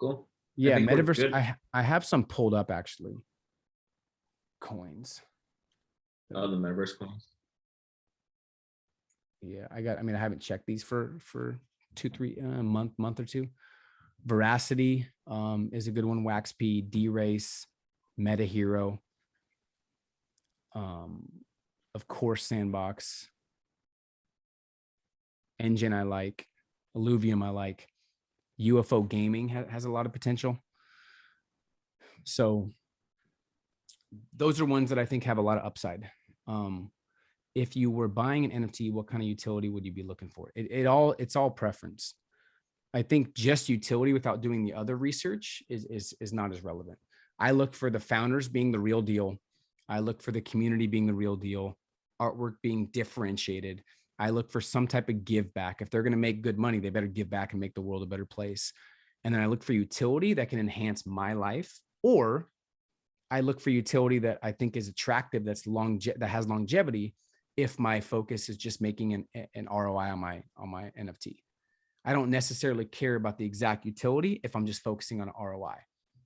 Cool. Yeah, metaverse. I have some pulled up actually. Coins. Oh, the metaverse coins. Yeah, I haven't checked these for 2-3 month or two. Veracity is a good one. WaxP, D-Race, Meta Hero. Of course, Sandbox. Engine I like. Illuvium I like. UFO Gaming has a lot of potential. So those are ones that I think have a lot of upside. if you were buying an NFT, what kind of utility would you be looking for? It's all preference. I think just utility without doing the other research is not as relevant. I look for the founders being the real deal. I look for the community being the real deal, artwork being differentiated. I look for some type of give back. If they're going to make good money, they better give back and make the world a better place. And then I look for utility that can enhance my life, or I look for utility that I think is attractive, that has longevity. If my focus is just making an ROI on my NFT, I don't necessarily care about the exact utility if I'm just focusing on ROI.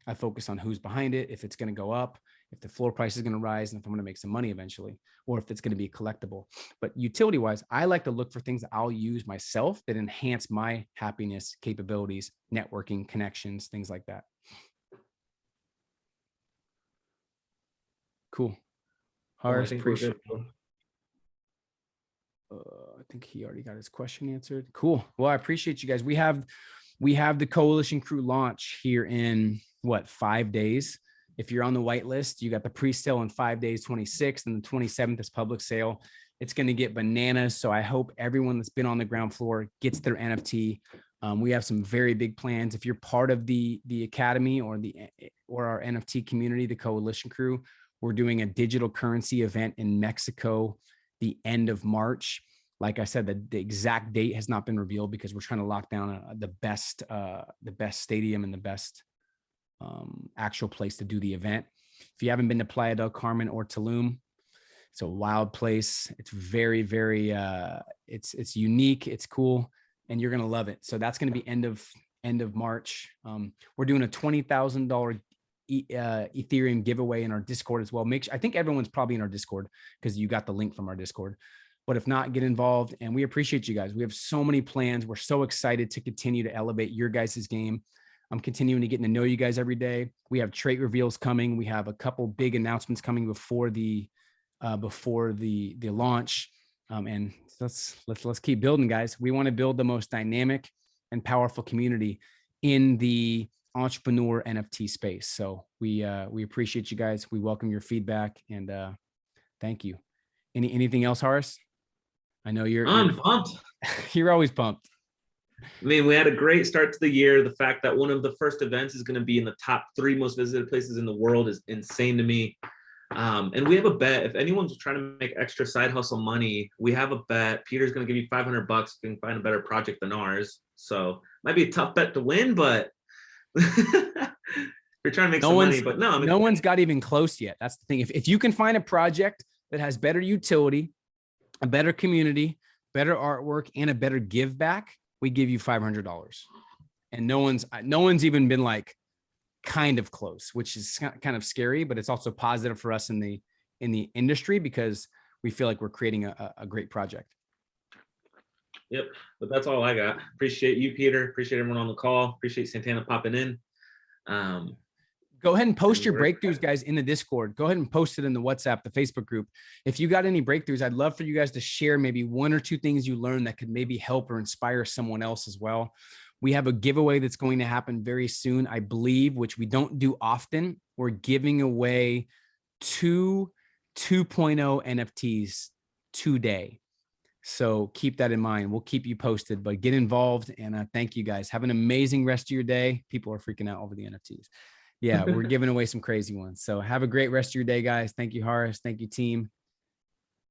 I focus on who's behind it, if it's going to go up, if the floor price is going to rise, and if I'm going to make some money eventually, or if it's going to be collectible. But utility wise, I like to look for things that I'll use myself that enhance my happiness, capabilities, networking, connections, things like that. Cool. Horace, appreciate it. I think he already got his question answered. Cool. Well, I appreciate you guys. We have the Coalition Crew launch here in 5 days. If you're on the white list, you got the pre-sale in 5 days, 26th, and the 27th is public sale. It's going to get bananas. So I hope everyone that's been on the ground floor gets their NFT. We have some very big plans. If you're part of the academy or our NFT community, the Coalition Crew, we're doing a digital currency event in Mexico the end of March. Like I said, the exact date has not been revealed because we're trying to lock down the best stadium and the best actual place to do the event. If you haven't been to Playa del Carmen or Tulum, it's a wild place. It's very, very, it's unique. It's cool, and you're gonna love it. So that's gonna be end of March. We're doing a $20,000 Ethereum giveaway in our Discord as well. I think everyone's probably in our Discord because you got the link from our Discord. But if not, get involved. And we appreciate you guys. We have so many plans. We're so excited to continue to elevate your guys' game. I'm continuing to get to know you guys every day. We have trait reveals coming. We have a couple big announcements coming before the launch. And let's keep building, guys. We want to build the most dynamic and powerful community in the entrepreneur NFT space. So we appreciate you guys. We welcome your feedback, and thank you. Anything else, Horace? I know I'm pumped. You're always pumped. I mean, we had a great start to the year. The fact that one of the first events is going to be in the top 3 most visited places in the world is insane to me. And we have a bet. If anyone's trying to make extra side hustle money, we have a bet. Peter's going to give you $500 if you can find a better project than ours. So might be a tough bet to win, but you're trying to make some money. But no one's got even close yet. That's the thing. If you can find a project that has better utility, a better community, better artwork, and a better give back, we give you $500. And no one's even been like kind of close, which is kind of scary, but it's also positive for us in the industry because we feel like we're creating a great project. Yep. But that's all I got. Appreciate you, Peter. Appreciate everyone on the call. Appreciate Santana popping in. Go ahead and post your breakthroughs, guys, in the Discord. Go ahead and post it in the WhatsApp, the Facebook group. If you got any breakthroughs, I'd love for you guys to share maybe 1 or 2 things you learned that could maybe help or inspire someone else as well. We have a giveaway that's going to happen very soon, I believe, which we don't do often. We're giving away 2 2.0 NFTs today. So keep that in mind. We'll keep you posted, but get involved. And thank you guys. Have an amazing rest of your day. People are freaking out over the NFTs. Yeah, we're giving away some crazy ones. So have a great rest of your day, guys. Thank you, Horace. Thank you, team.